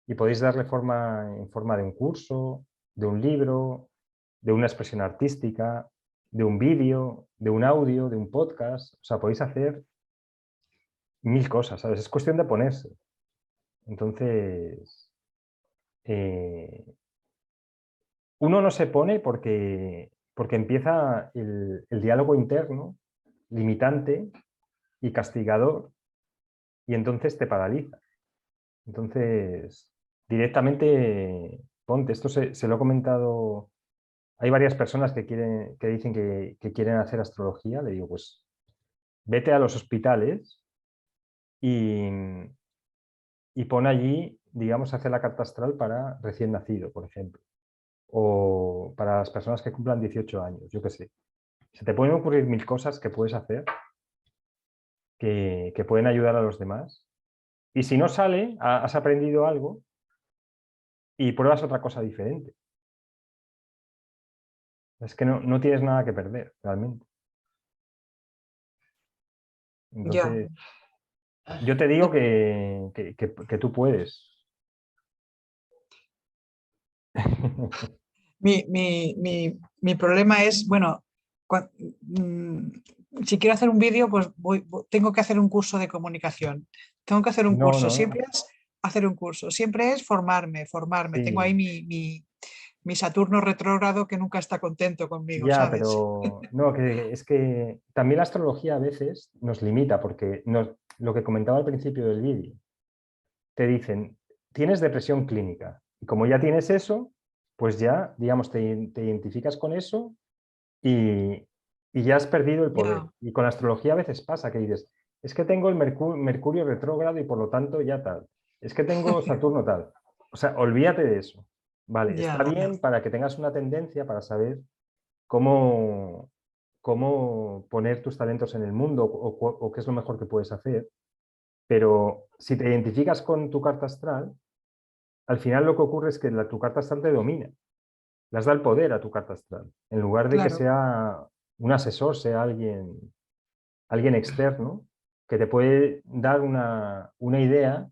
Speaker 1: Y podéis darle forma en forma de un curso, de un libro, de una expresión artística, de un vídeo, de un audio, de un podcast. O sea, podéis hacer 1000 cosas, ¿sabes? Es cuestión de ponerse. Entonces, uno no se pone porque empieza el diálogo interno, limitante y castigador, y entonces te paraliza. Entonces, directamente ponte, esto se lo he comentado, hay varias personas que dicen que quieren hacer astrología, le digo, pues vete a los hospitales y, y pon allí, digamos, hacer la carta astral para recién nacido, por ejemplo, o para las personas que cumplan 18 años, yo qué sé. Se te pueden ocurrir 1000 cosas que puedes hacer que pueden ayudar a los demás. Y si no sale, has aprendido algo y pruebas otra cosa diferente. Es que no tienes nada que perder, realmente.
Speaker 3: Ya.
Speaker 1: Entonces, yo te digo que tú puedes.
Speaker 3: Mi problema es, bueno, si quiero hacer un vídeo, pues tengo que hacer un curso de comunicación. Tengo que hacer un
Speaker 1: No,
Speaker 3: curso.
Speaker 1: no,
Speaker 3: Siempre es hacer un curso. Siempre es formarme. Tengo ahí
Speaker 1: sí,
Speaker 3: mi Saturno retrógrado que nunca está contento conmigo,
Speaker 1: ya,
Speaker 3: ¿sabes?
Speaker 1: pero no, es que también la astrología a veces nos limita, porque lo que comentaba al principio del vídeo, te dicen, tienes depresión clínica, y como ya tienes eso, pues ya, digamos, te identificas con eso y, y ya has perdido el poder.
Speaker 3: Ya,
Speaker 1: Y con la astrología a veces pasa que dices, es que tengo el Mercurio retrógrado y por lo tanto ya tal. Es que tengo Saturno tal. O sea, olvídate de eso. Vale, está
Speaker 3: ya,
Speaker 1: bien para que tengas una tendencia para saber cómo, cómo poner tus talentos en el mundo o qué es lo mejor que puedes hacer. Pero si te identificas con tu carta astral, al final lo que ocurre es que tu carta astral te domina. Le has dado el poder a tu carta astral. En lugar de que
Speaker 3: claro.
Speaker 1: sea un asesor, sea alguien externo que te puede dar una idea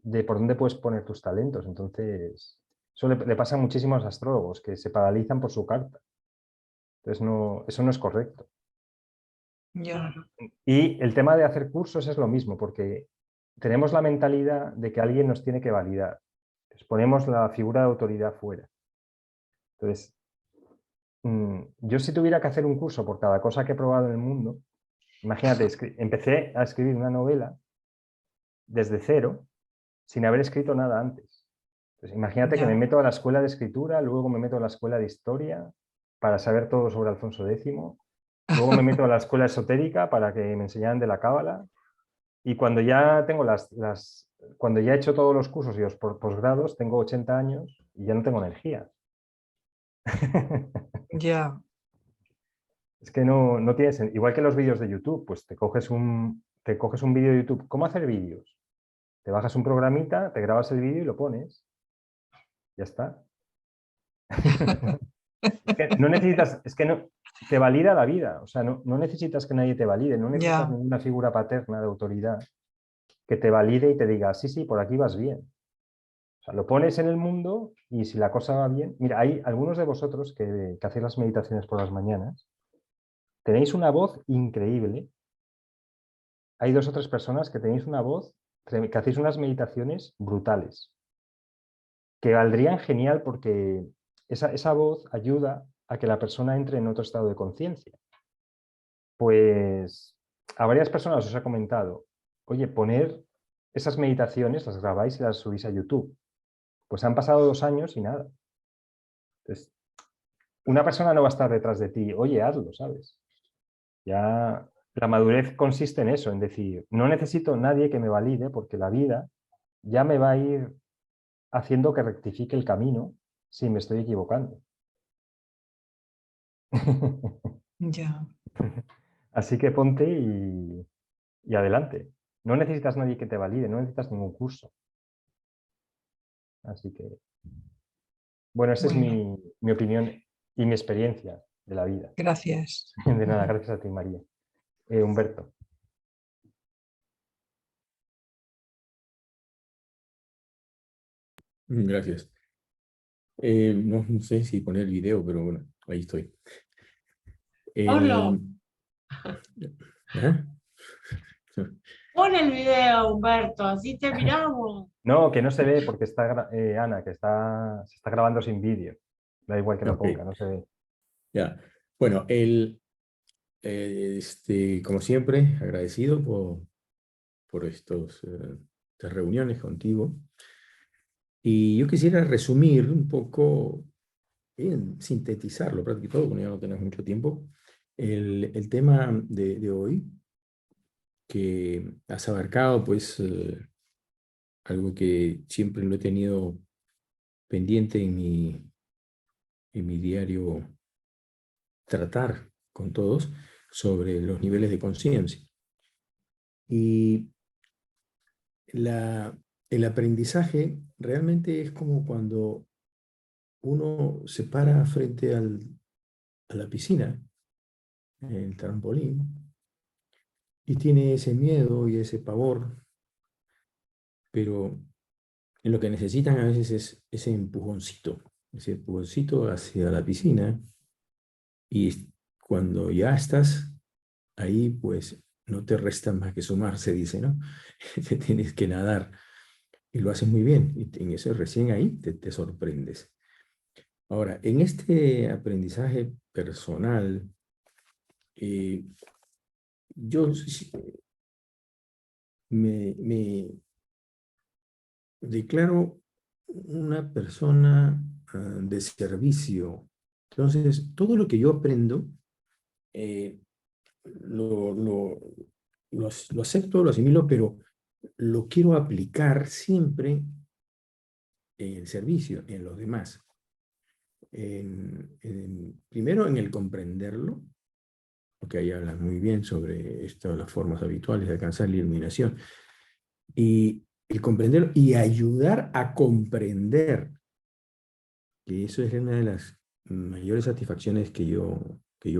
Speaker 1: de por dónde puedes poner tus talentos. Entonces, eso le pasa a muchísimos astrólogos que se paralizan por su carta. Entonces, no, eso no es correcto.
Speaker 3: Ya,
Speaker 1: Y el tema de hacer cursos es lo mismo, porque tenemos la mentalidad de que alguien nos tiene que validar. Entonces, ponemos la figura de autoridad fuera. Entonces, yo si tuviera que hacer un curso por cada cosa que he probado en el mundo, imagínate, empecé a escribir una novela desde cero, sin haber escrito nada antes. Entonces, imagínate que me
Speaker 3: ya.
Speaker 1: meto a la escuela de escritura, luego me meto a la escuela de historia para saber todo sobre Alfonso X, luego me meto a la escuela esotérica para que me enseñaran de la cábala, y cuando ya tengo cuando ya he hecho todos los cursos y los posgrados, tengo 80 años y ya no tengo energía.
Speaker 3: Ya,
Speaker 1: Es que no tiene sentido. Igual que los vídeos de YouTube, pues te coges un vídeo de YouTube. ¿Cómo hacer vídeos? Te bajas un programita, te grabas el vídeo y lo pones. Ya está. Es que no necesitas, es que no, te valida la vida. O sea, no necesitas que nadie te valide, no necesitas
Speaker 3: Ya,
Speaker 1: ninguna figura paterna de autoridad que te valide y te diga, sí, sí, por aquí vas bien. O sea, lo pones en el mundo y si la cosa va bien. Mira, hay algunos de vosotros que hacéis las meditaciones por las mañanas, tenéis una voz increíble. Hay 2 o 3 personas que tenéis una voz, que hacéis unas meditaciones brutales, que valdrían genial porque esa voz ayuda a que la persona entre en otro estado de conciencia. Pues a varias personas os he comentado, oye, poner esas meditaciones, las grabáis y las subís a YouTube. Pues han pasado 2 años y nada. Entonces, una persona no va a estar detrás de ti, oye, hazlo, ¿sabes? Ya la madurez consiste en eso, en decir, no necesito nadie que me valide porque la vida ya me va a ir haciendo que rectifique el camino si me estoy equivocando.
Speaker 3: ya.
Speaker 1: Así que ponte y adelante. No necesitas nadie que te valide, no necesitas ningún curso. Así que, bueno, esa es
Speaker 3: Bueno,
Speaker 1: mi opinión y mi experiencia de la vida.
Speaker 3: gracias.
Speaker 1: De nada,
Speaker 3: Ujú.
Speaker 1: gracias a ti, María. Humberto.
Speaker 4: Gracias. No sé si poner el video, pero bueno, ahí estoy.
Speaker 2: Ponlo,
Speaker 4: El, ¿ah?
Speaker 2: pon el video, Humberto, así te miramos.
Speaker 1: No, que no se ve porque está, Ana, que se está grabando sin vídeo. Da igual que lo
Speaker 4: Ok,
Speaker 1: ponga, no se ve.
Speaker 4: ya. Bueno, como siempre, agradecido por estas reuniones contigo. Y yo quisiera resumir un poco, bien, sintetizarlo prácticamente todo, porque ya no tenemos mucho tiempo, el tema de hoy, que has abarcado, pues, algo que siempre lo he tenido pendiente en mi diario tratar con todos sobre los niveles de conciencia. Y el aprendizaje realmente es como cuando uno se para frente a la piscina, el trampolín, y tiene ese miedo y ese pavor, pero lo que necesitan a veces es ese empujoncito hacia la piscina, y cuando ya estás ahí, pues no te resta más que sumar, se dice, ¿no? Te tienes que nadar y lo haces muy bien, y en eso recién ahí te sorprendes. Ahora, en este aprendizaje personal, eh, yo me declaro una persona de servicio. Entonces, todo lo que yo aprendo, eh, lo, lo, lo acepto, lo asimilo, pero lo quiero aplicar siempre en el servicio, en los demás. Primero en el comprenderlo, porque ahí hablan muy bien sobre esto, las formas habituales de alcanzar la iluminación, y el comprenderlo y ayudar a comprender, que eso es una de las mayores satisfacciones que yo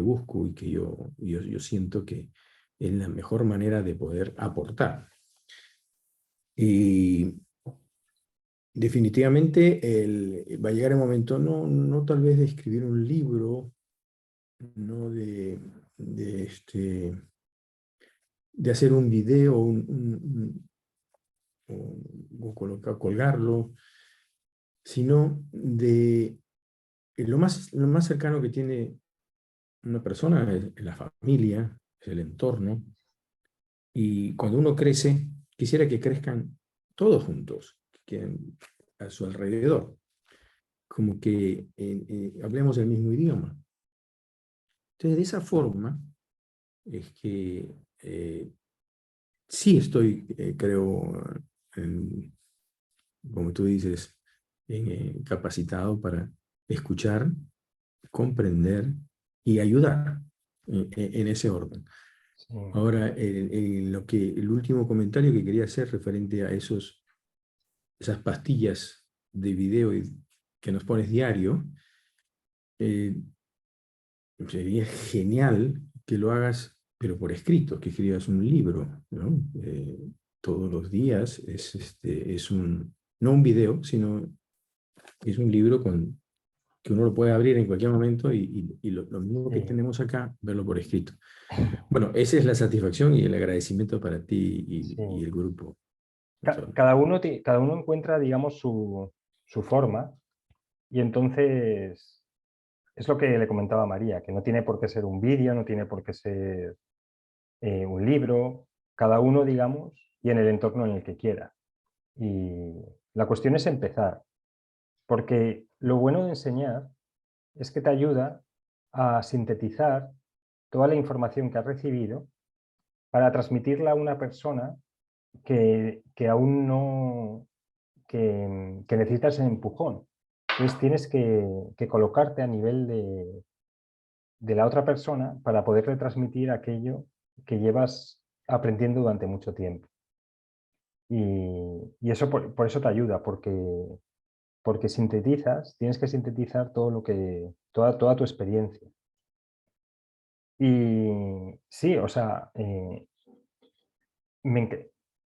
Speaker 4: busco y que yo siento que es la mejor manera de poder aportar. Y definitivamente va a llegar el momento, no tal vez de escribir un libro, no de hacer un video o colgarlo, sino de lo más cercano que tiene una persona es la familia, es el entorno, y cuando uno crece, quisiera que crezcan todos juntos, que a su alrededor, como que hablemos el mismo idioma. Entonces, de esa forma es que sí estoy, creo, como tú dices, capacitado para escuchar, comprender y ayudar en ese orden.
Speaker 1: Sí.
Speaker 4: Ahora, el último comentario que quería hacer referente a esas pastillas de video que nos pones diario, sería genial que lo hagas, pero por escrito, que escribas un libro, ¿no? Todos los días es no un video, sino es un libro que uno lo puede abrir en cualquier momento y lo mismo que
Speaker 1: Sí.
Speaker 4: tenemos acá, verlo por escrito. Bueno, esa es la satisfacción y el agradecimiento para ti y
Speaker 1: Sí.
Speaker 4: el grupo. O sea,
Speaker 1: Cada uno encuentra, digamos, su forma, y entonces es lo que le comentaba a María, que no tiene por qué ser un vídeo, no tiene por qué ser un libro, cada uno, digamos, y en el entorno en el que quiera. Y la cuestión es empezar, porque lo bueno de enseñar es que te ayuda a sintetizar toda la información que has recibido para transmitirla a una persona que aún no, que necesita ese empujón. Entonces tienes que colocarte a nivel de la otra persona para poderle transmitir aquello que llevas aprendiendo durante mucho tiempo. Y eso por eso te ayuda, porque sintetizas, tienes que sintetizar todo lo que, toda tu experiencia. Y sí, o sea,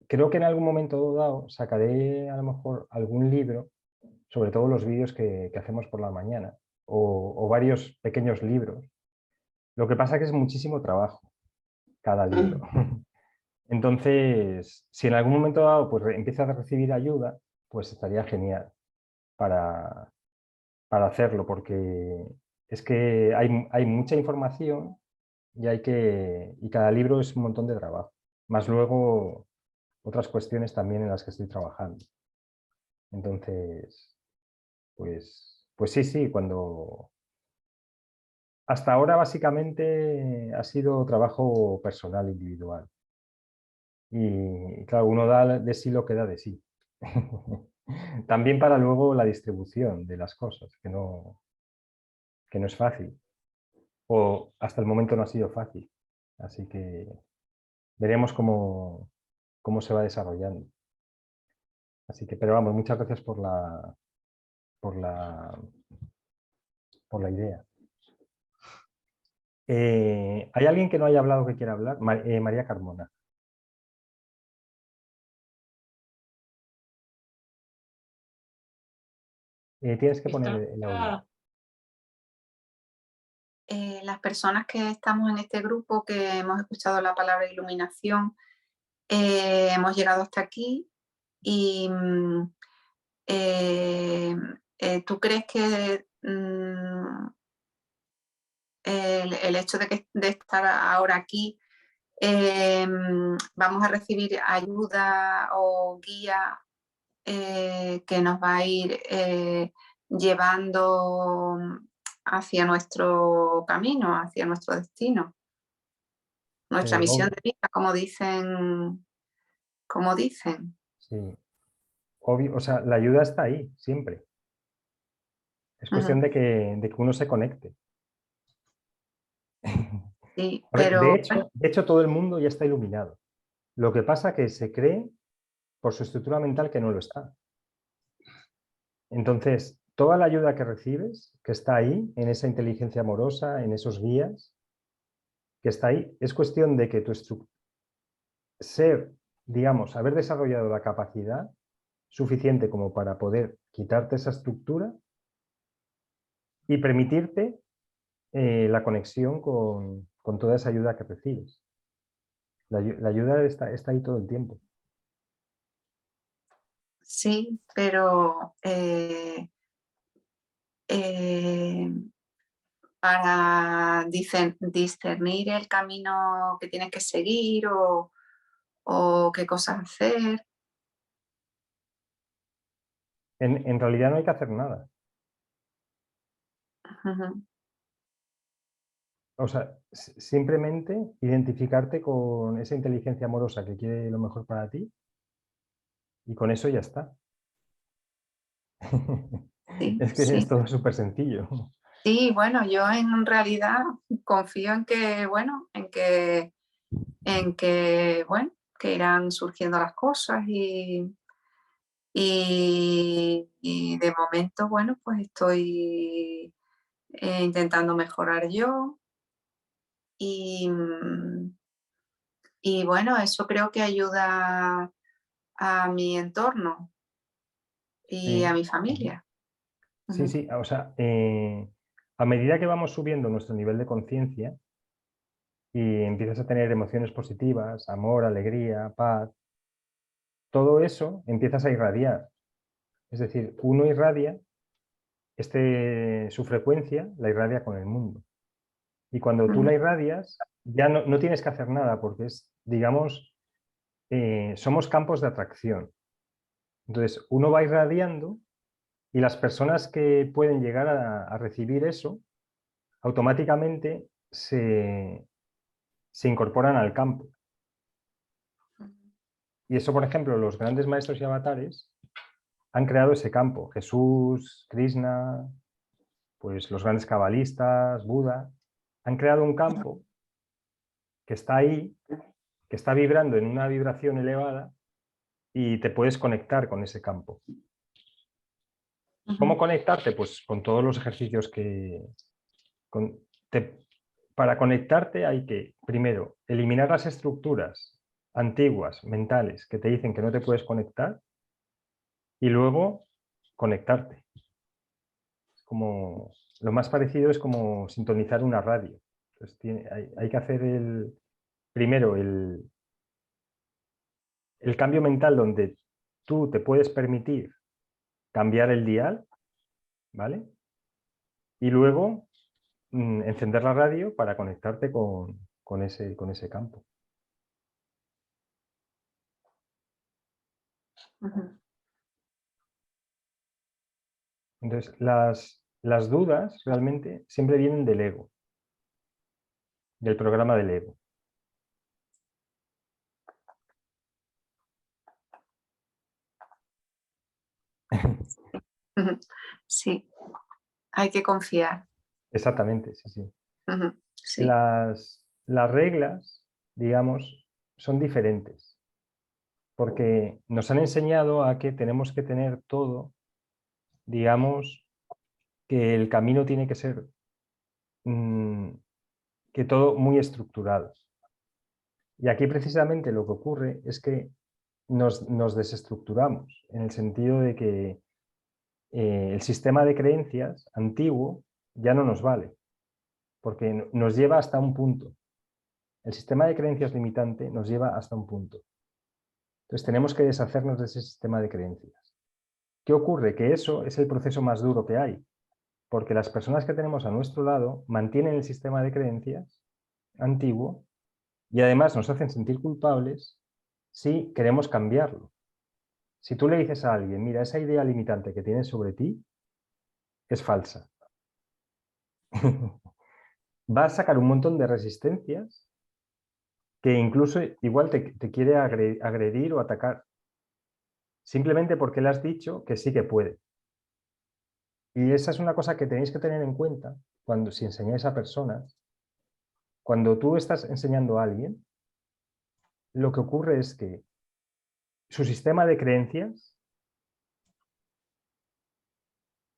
Speaker 1: creo que en algún momento dado sacaré a lo mejor algún libro, sobre todo los vídeos que hacemos por la mañana, o varios pequeños libros. Lo que pasa es que es muchísimo trabajo cada libro. Entonces, si en algún momento dado pues, empiezas a recibir ayuda, pues estaría genial para, para hacerlo, porque es que hay mucha información y cada libro es un montón de trabajo. Más luego otras cuestiones también en las que estoy trabajando. Entonces, pues sí, hasta ahora básicamente ha sido trabajo personal, individual. Y claro, uno da de sí lo que da de sí. También para luego la distribución de las cosas, que no es fácil. O hasta el momento no ha sido fácil. Así que veremos cómo se va desarrollando. Así que, pero vamos, muchas gracias por la, por la idea. ¿Hay alguien que no haya hablado que quiera hablar? María Carmona. Tienes que poner el audio.
Speaker 5: Las personas que estamos en este grupo, que hemos escuchado la palabra iluminación, hemos llegado hasta aquí y ¿tú crees que el hecho de estar ahora aquí vamos a recibir ayuda o guía que nos va a ir llevando hacia nuestro camino, hacia nuestro destino, nuestra misión de vida, como dicen?
Speaker 1: Sí, obvio, o sea, la ayuda está ahí, siempre. Es cuestión de que uno se conecte.
Speaker 5: Sí,
Speaker 1: A ver,
Speaker 5: pero
Speaker 1: de hecho, todo el mundo ya está iluminado. Lo que pasa es que se cree por su estructura mental que no lo está. Entonces, toda la ayuda que recibes, que está ahí, en esa inteligencia amorosa, en esos guías, que está ahí, es cuestión de que digamos, haber desarrollado la capacidad suficiente como para poder quitarte esa estructura y permitirte la conexión con toda esa ayuda que recibes. La ayuda está ahí todo el tiempo.
Speaker 5: sí, pero para discernir el camino que tienes que seguir o qué cosas hacer.
Speaker 1: En realidad no hay que hacer nada.
Speaker 5: Uh-huh.
Speaker 1: O sea, simplemente identificarte con esa inteligencia amorosa que quiere lo mejor para ti y con eso ya está.
Speaker 5: Sí,
Speaker 1: Es que es todo súper sencillo.
Speaker 5: sí, bueno, yo en realidad confío en que, bueno, que irán surgiendo las cosas y Y de momento, bueno, pues estoy intentando mejorar yo y bueno, eso creo que ayuda a mi entorno y a
Speaker 1: Sí,
Speaker 5: mi familia.
Speaker 1: sí, sí. O sea, a medida que vamos subiendo nuestro nivel de conciencia y empiezas a tener emociones positivas, amor, alegría, paz, todo eso empiezas a irradiar. Es decir, uno irradia, su frecuencia la irradia con el mundo. Y cuando tú la irradias, ya no tienes que hacer nada porque es, digamos, somos campos de atracción. Entonces, uno va irradiando y las personas que pueden llegar a recibir eso, automáticamente se incorporan al campo. Y eso, por ejemplo, los grandes maestros y avatares han creado ese campo. Jesús, Krishna, pues los grandes cabalistas, Buda, han creado un campo que está ahí, que está vibrando en una vibración elevada y te puedes conectar con ese campo. ¿Cómo conectarte? Pues con todos los ejercicios para conectarte hay que, primero, eliminar las estructuras antiguas, mentales, que te dicen que no te puedes conectar y luego conectarte. Lo más parecido es como sintonizar una radio. Entonces, hay que hacer primero el cambio mental donde tú te puedes permitir cambiar el dial, ¿vale? Y luego encender la radio para conectarte con ese campo. Entonces, las dudas realmente siempre vienen del ego, del programa del ego.
Speaker 5: Sí, hay que confiar.
Speaker 1: Exactamente, sí, sí.
Speaker 5: Sí.
Speaker 1: Las reglas, digamos, son diferentes, porque nos han enseñado a que tenemos que tener todo, digamos, que el camino tiene que ser que todo muy estructurado. Y aquí precisamente lo que ocurre es que nos desestructuramos, en el sentido de que el sistema de creencias antiguo ya no nos vale, porque nos lleva hasta un punto. El sistema de creencias limitante nos lleva hasta un punto. Entonces tenemos que deshacernos de ese sistema de creencias. ¿Qué ocurre? Que eso es el proceso más duro que hay, porque las personas que tenemos a nuestro lado mantienen el sistema de creencias antiguo y además nos hacen sentir culpables si queremos cambiarlo. Si tú le dices a alguien, mira, esa idea limitante que tienes sobre ti es falsa, va a sacar un montón de resistencias que incluso igual te quiere agredir o atacar, simplemente porque le has dicho que sí que puede. Y esa es una cosa que tenéis que tener en cuenta si enseñáis a personas. Cuando tú estás enseñando a alguien, lo que ocurre es que su sistema de creencias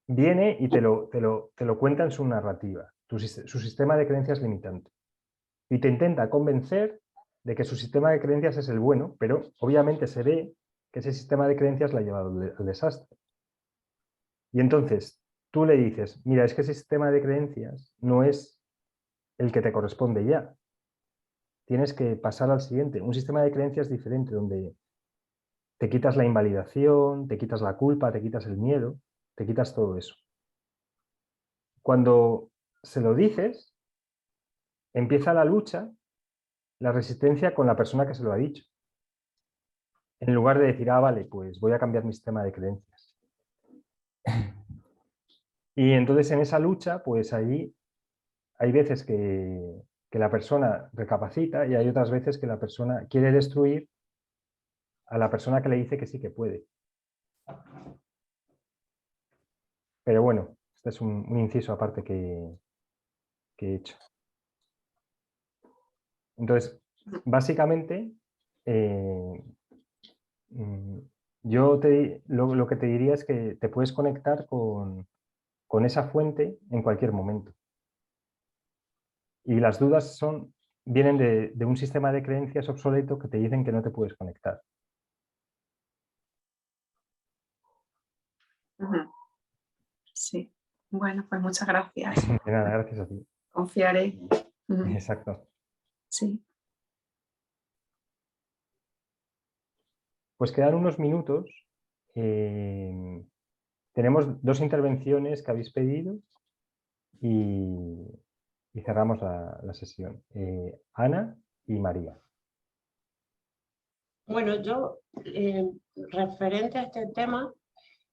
Speaker 1: viene y te lo cuenta en su narrativa, su sistema de creencias limitante. Y te intenta convencer de que su sistema de creencias es el bueno, pero obviamente se ve que ese sistema de creencias la ha llevado al desastre. Y entonces tú le dices, mira, es que ese sistema de creencias no es el que te corresponde ya. Tienes que pasar al siguiente. Un sistema de creencias diferente, donde te quitas la invalidación, te quitas la culpa, te quitas el miedo, te quitas todo eso. Cuando se lo dices, empieza la lucha, la resistencia con la persona que se lo ha dicho. En lugar de decir, ah, vale, pues voy a cambiar mi sistema de creencias. Y entonces en esa lucha, pues ahí hay veces que la persona recapacita y hay otras veces que la persona quiere destruir a la persona que le dice que sí que puede. Pero bueno, este es un inciso aparte que he hecho. Entonces, básicamente, yo Yo lo que te diría es que te puedes conectar con esa fuente en cualquier momento. Y las dudas vienen de un sistema de creencias obsoleto que te dicen que no te puedes conectar.
Speaker 5: Sí, bueno, pues muchas gracias.
Speaker 1: De nada, gracias a ti.
Speaker 5: Confiaré.
Speaker 1: Exacto.
Speaker 5: Sí.
Speaker 1: Pues quedan unos minutos. Tenemos 2 intervenciones que habéis pedido y cerramos la sesión. Ana y María.
Speaker 2: Bueno, yo, referente a este tema,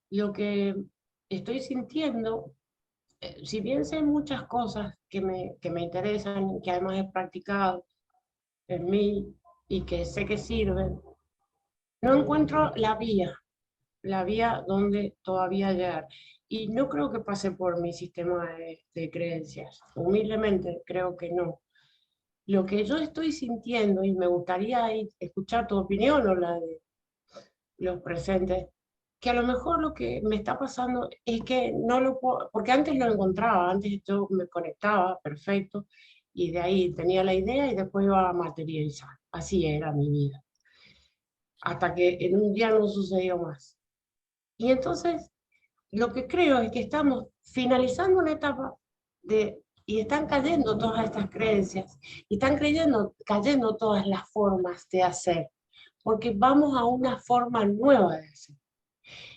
Speaker 2: lo que estoy sintiendo, si bien sé muchas cosas que me interesan, que además he practicado en mí y que sé que sirven, no encuentro la vía donde todavía llegar. Y no creo que pase por mi sistema de creencias. Humildemente creo que no. Lo que yo estoy sintiendo, y me gustaría escuchar tu opinión o la de los presentes, que a lo mejor lo que me está pasando es que no lo puedo, porque antes lo encontraba, antes yo me conectaba, perfecto, y de ahí tenía la idea y después iba a materializar. Así era mi vida. Hasta que en un día no sucedió más. Y entonces, lo que creo es que estamos finalizando una etapa y están cayendo todas estas creencias, y están cayendo todas las formas de hacer, porque vamos a una forma nueva de hacer.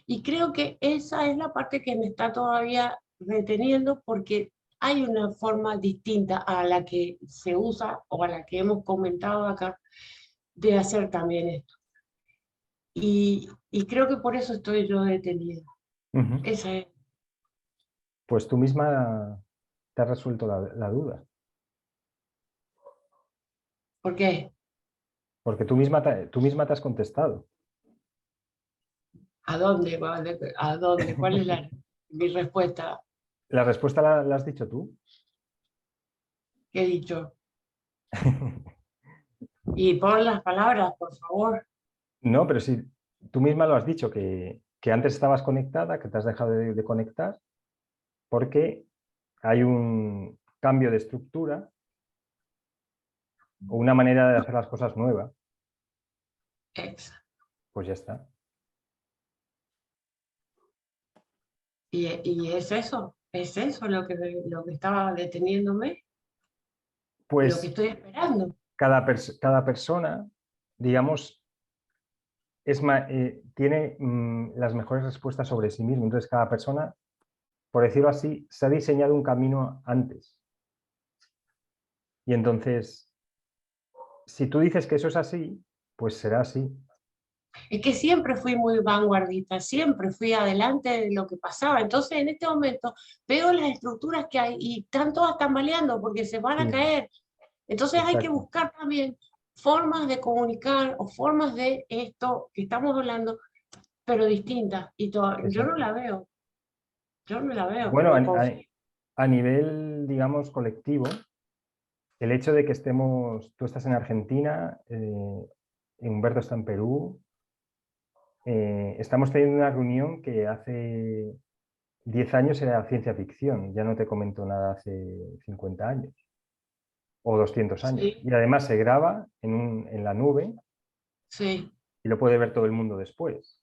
Speaker 2: Y creo que esa es la parte que me está todavía reteniendo, porque hay una forma distinta a la que se usa o a la que hemos comentado acá de hacer también esto. Y creo que por eso estoy yo detenida. Esa es.
Speaker 1: Pues tú misma te has resuelto la duda.
Speaker 2: ¿Por qué?
Speaker 1: Porque tú misma te has contestado.
Speaker 2: ¿A dónde? ¿A dónde? ¿Cuál es mi respuesta?
Speaker 1: La respuesta la has dicho tú.
Speaker 2: ¿Qué he dicho? Y pon las palabras, por favor.
Speaker 1: No, pero sí, tú misma lo has dicho, que antes estabas conectada, que te has dejado de conectar, porque hay un cambio de estructura o una manera de hacer las cosas nueva.
Speaker 2: Exacto.
Speaker 1: Pues ya está.
Speaker 2: Y es eso lo que estaba deteniéndome, lo que
Speaker 1: Pues
Speaker 2: estoy esperando.
Speaker 1: cada persona, digamos, tiene las mejores respuestas sobre sí mismo. Entonces, cada persona, por decirlo así, se ha diseñado un camino antes. Y entonces, si tú dices que eso es así, pues será así.
Speaker 2: Es que siempre fui muy vanguardista, siempre fui adelante de lo que pasaba. Entonces, en este momento veo las estructuras que hay y están todas tambaleando porque se van a
Speaker 1: Sí,
Speaker 2: caer. Entonces hay que
Speaker 1: exacto.
Speaker 2: buscar también formas de comunicar o formas de esto que estamos hablando, pero distintas. Y yo no
Speaker 1: Exacto.
Speaker 2: la veo. Yo no la veo,
Speaker 1: Bueno,
Speaker 2: pero confío.
Speaker 1: a nivel, digamos, colectivo, el hecho de que tú estás en Argentina, Humberto está en Perú, estamos teniendo una reunión que hace 10 años era ciencia ficción, ya no te comento nada hace 50 años o 200 años.
Speaker 2: Sí,
Speaker 1: Y además se graba en la nube
Speaker 2: sí.
Speaker 1: y lo puede ver todo el mundo después.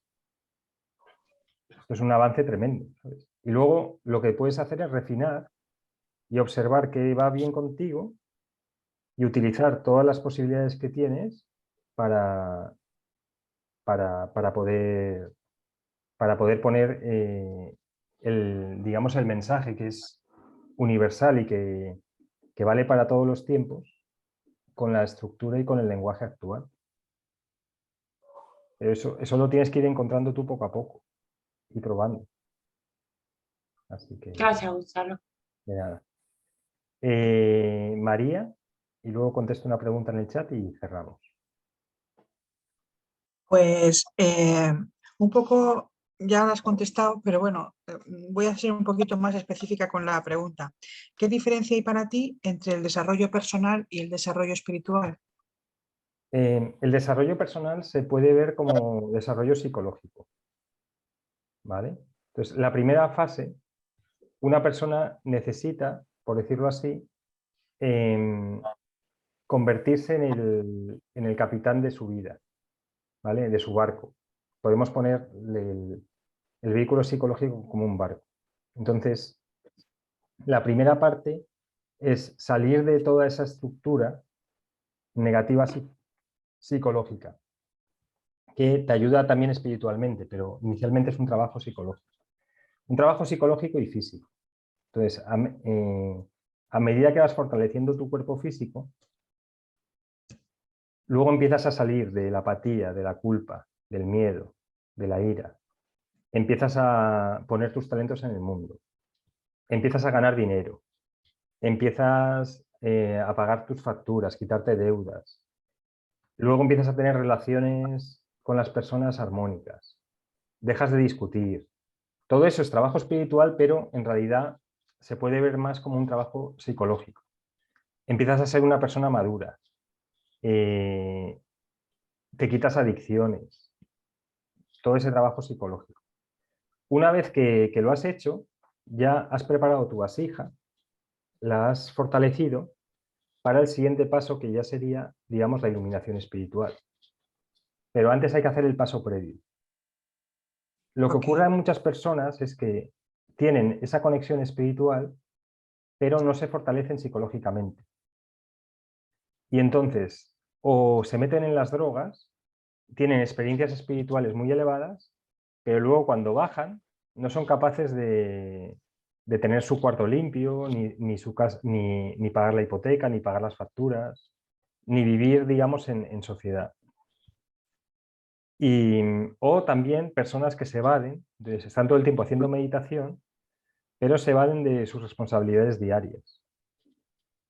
Speaker 1: Esto es un avance tremendo, ¿sabes? Y luego lo que puedes hacer es refinar y observar qué va bien contigo y utilizar todas las posibilidades que tienes para, para poder poner digamos, el mensaje que es universal y que vale para todos los tiempos con la estructura y con el lenguaje actual. Eso lo tienes que ir encontrando tú poco a poco y probando. Así que,
Speaker 2: Gracias, Gonzalo.
Speaker 1: de nada. María, y luego contesto una pregunta en el chat y cerramos.
Speaker 3: Pues un poco ya lo has contestado, pero bueno, voy a ser un poquito más específica con la pregunta. ¿Qué diferencia hay para ti entre el desarrollo personal y el desarrollo espiritual?
Speaker 1: El desarrollo personal se puede ver como desarrollo psicológico, ¿vale? Entonces, la primera fase, una persona necesita, por decirlo así, convertirse en el capitán de su vida, ¿vale? De su barco. Podemos poner el vehículo psicológico como un barco. Entonces, la primera parte es salir de toda esa estructura negativa psicológica, que te ayuda también espiritualmente, pero inicialmente es un trabajo psicológico. Un trabajo psicológico y físico. Entonces, a medida que vas fortaleciendo tu cuerpo físico, luego empiezas a salir de la apatía, de la culpa, del miedo, de la ira. Empiezas a poner tus talentos en el mundo. Empiezas a ganar dinero. Empiezas a pagar tus facturas, quitarte deudas. Luego empiezas a tener relaciones con las personas armónicas. Dejas de discutir. Todo eso es trabajo espiritual, pero en realidad se puede ver más como un trabajo psicológico. Empiezas a ser una persona madura. Te quitas adicciones. Todo ese trabajo psicológico. Una vez que lo has hecho, ya has preparado tu vasija, la has fortalecido para el siguiente paso, que ya sería, digamos, la iluminación espiritual. Pero antes hay que hacer el paso previo. Lo que ocurre a muchas personas es que tienen esa conexión espiritual, pero no se fortalecen psicológicamente. Y entonces, o se meten en las drogas, tienen experiencias espirituales muy elevadas, pero luego cuando bajan no son capaces de tener su cuarto limpio, ni pagar la hipoteca, ni pagar las facturas, ni vivir, digamos, en sociedad. O también personas que se evaden, están todo el tiempo haciendo meditación, pero se evaden de sus responsabilidades diarias.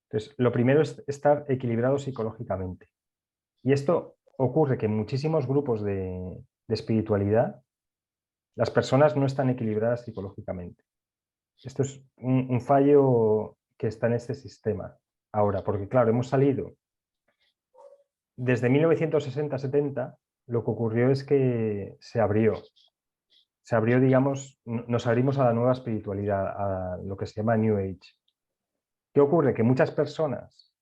Speaker 1: Entonces, lo primero es estar equilibrado psicológicamente. Y esto ocurre que en muchísimos grupos de espiritualidad las personas no están equilibradas psicológicamente. Esto es un fallo que está en este sistema ahora, porque claro, hemos salido desde 1960-70, lo que ocurrió es que se abrió, digamos, nos abrimos a la nueva espiritualidad, a lo que se llama New Age. ¿Qué ocurre? Que muchas personas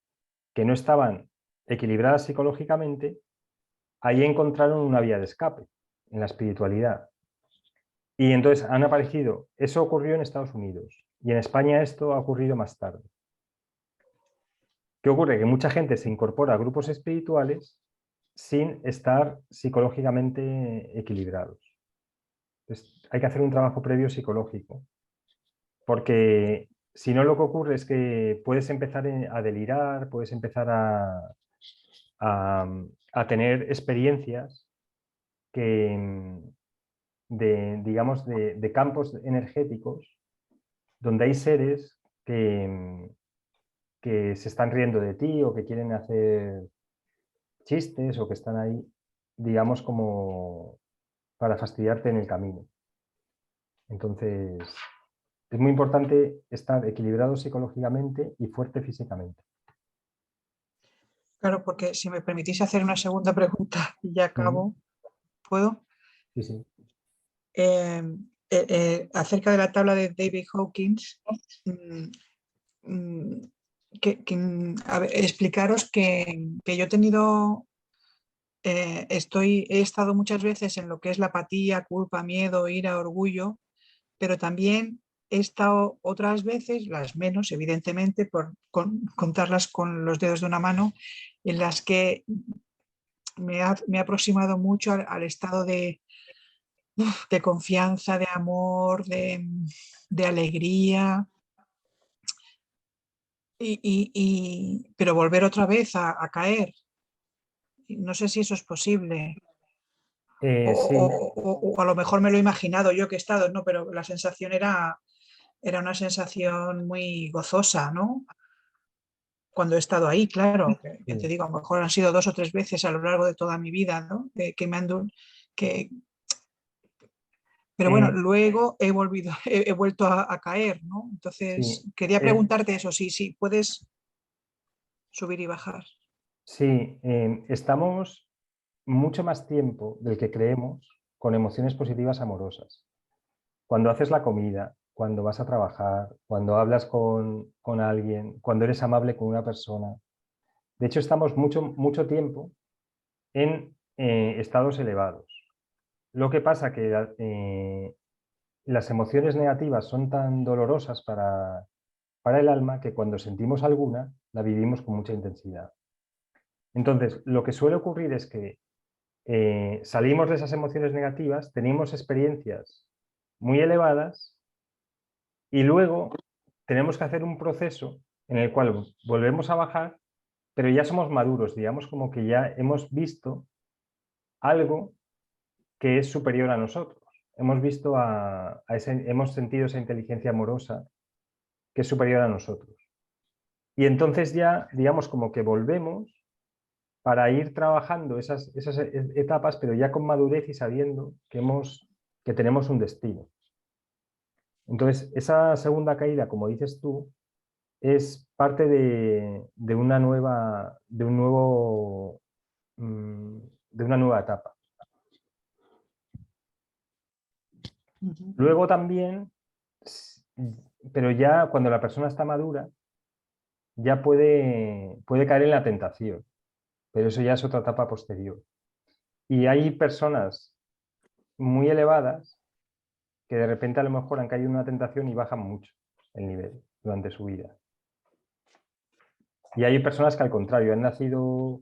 Speaker 1: que no estaban equilibradas psicológicamente, ahí encontraron una vía de escape en la espiritualidad. Y entonces han aparecido, eso ocurrió en Estados Unidos, y en España esto ha ocurrido más tarde. ¿Qué ocurre? Que mucha gente se incorpora a grupos espirituales sin estar psicológicamente equilibrados. Entonces, hay que hacer un trabajo previo psicológico, porque si no, lo que ocurre es que puedes empezar a delirar, puedes empezar a tener experiencias digamos, de campos energéticos donde hay seres que se están riendo de ti o que quieren hacer chistes o que están ahí, digamos, como para fastidiarte en el camino. Entonces, es muy importante estar equilibrado psicológicamente y fuerte físicamente.
Speaker 3: Claro, porque si me permitís hacer una segunda pregunta y ya acabo, ¿puedo?
Speaker 1: Sí, sí.
Speaker 3: Acerca de la tabla de David Hawkins, a ver, explicaros que yo he tenido, he estado muchas veces en lo que es la apatía, culpa, miedo, ira, orgullo, pero también he estado otras veces, las menos evidentemente, por contarlas con los dedos de una mano, en las que me he aproximado mucho al estado de confianza, de amor, de alegría, pero volver otra vez a caer. No sé si eso es posible.
Speaker 1: Sí.
Speaker 3: O a lo mejor me lo he imaginado yo que he estado, ¿no? Pero la sensación era una sensación muy gozosa, ¿no? Cuando he estado ahí, claro, que te digo, a lo mejor han sido 2 o 3 veces a lo largo de toda mi vida, ¿no? Pero bueno, luego he vuelto a caer, ¿no? Entonces,
Speaker 1: Sí,
Speaker 3: quería preguntarte eso, si puedes subir y bajar.
Speaker 1: Sí, estamos mucho más tiempo del que creemos con emociones positivas amorosas. Cuando haces la comida, cuando vas a trabajar, cuando hablas con alguien, cuando eres amable con una persona. De hecho, estamos mucho tiempo en estados elevados. Lo que pasa que las emociones negativas son tan dolorosas para el alma que cuando sentimos alguna, la vivimos con mucha intensidad. Entonces, lo que suele ocurrir es que salimos de esas emociones negativas, tenemos experiencias muy elevadas y luego tenemos que hacer un proceso en el cual volvemos a bajar, pero ya somos maduros, digamos como que ya hemos visto algo que es superior a nosotros. Hemos visto hemos sentido esa inteligencia amorosa que es superior a nosotros. Y entonces ya, digamos, como que volvemos para ir trabajando esas etapas, pero ya con madurez y sabiendo que tenemos un destino. Entonces, esa segunda caída, como dices tú, es parte de una nueva etapa. Luego también, pero ya cuando la persona está madura, ya puede caer en la tentación, pero eso ya es otra etapa posterior. Y hay personas muy elevadas que de repente a lo mejor han caído en una tentación y bajan mucho el nivel durante su vida. Y hay personas que al contrario han nacido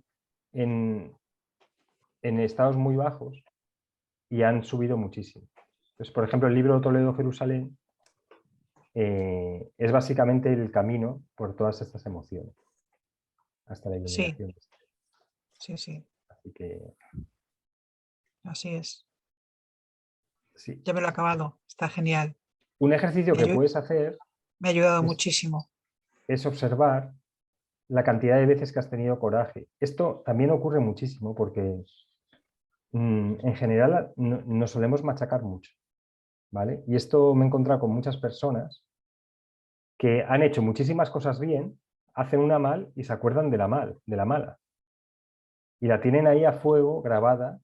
Speaker 1: en estados muy bajos y han subido muchísimo. Entonces, por ejemplo, el libro Toledo-Jerusalén es básicamente el camino por todas estas emociones, hasta la iluminación.
Speaker 3: Sí, sí.
Speaker 1: Así que,
Speaker 3: así es.
Speaker 1: sí.
Speaker 3: Ya me lo he acabado, está genial.
Speaker 1: Un ejercicio que puedes hacer
Speaker 3: me ha ayudado muchísimo.
Speaker 1: Es observar la cantidad de veces que has tenido coraje. Esto también ocurre muchísimo porque en general nos solemos machacar mucho, ¿vale? Y esto me he encontrado con muchas personas que han hecho muchísimas cosas bien, hacen una mal y se acuerdan de la mala. Y la tienen ahí a fuego, grabada,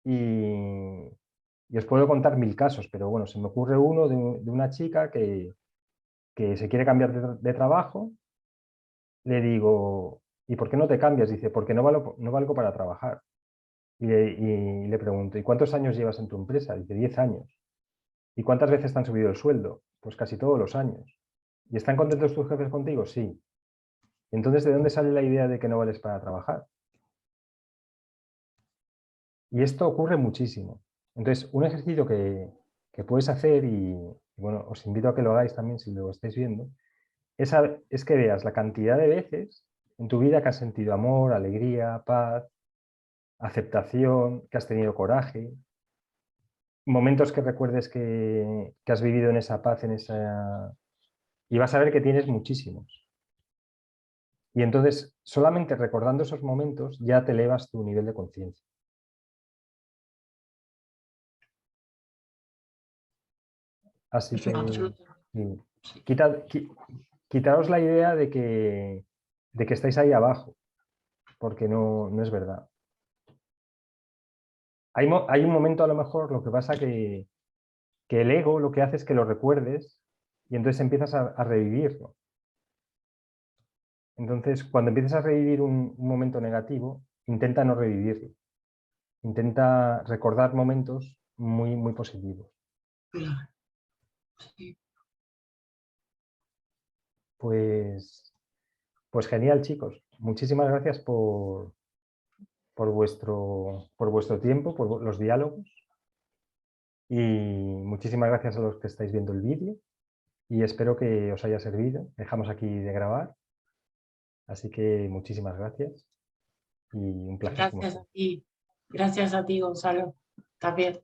Speaker 1: y os puedo contar 1000 casos, pero bueno, se me ocurre uno de una chica que se quiere cambiar de trabajo. Le digo, ¿y por qué no te cambias? Dice, porque no valgo para trabajar. Y le pregunto, ¿y cuántos años llevas en tu empresa? Dice, 10 años. ¿Y cuántas veces te han subido el sueldo? Pues casi todos los años. ¿Y están contentos tus jefes contigo? Sí. Entonces, ¿de dónde sale la idea de que no vales para trabajar? Y esto ocurre muchísimo. Entonces, un ejercicio que puedes hacer, y bueno, os invito a que lo hagáis también si lo estáis viendo, es que veas la cantidad de veces en tu vida que has sentido amor, alegría, paz, aceptación, que has tenido coraje, momentos que recuerdes que has vivido en esa paz, y vas a ver que tienes muchísimos. Y entonces, solamente recordando esos momentos, ya te elevas tu nivel de conciencia. Así que quitaos la idea de que estáis ahí abajo, porque no es verdad. Hay un momento, a lo mejor, lo que pasa que el ego lo que hace es que lo recuerdes y entonces empiezas a revivirlo. Entonces, cuando empieces a revivir un momento negativo, intenta no revivirlo. Intenta recordar momentos muy, muy positivos. Pues genial, chicos. Muchísimas gracias por vuestro tiempo, por los diálogos. Y muchísimas gracias a los que estáis viendo el vídeo. Y espero que os haya servido. Dejamos aquí de grabar. Así que muchísimas gracias. Y un placer.
Speaker 2: Gracias a ti, Gonzalo. También.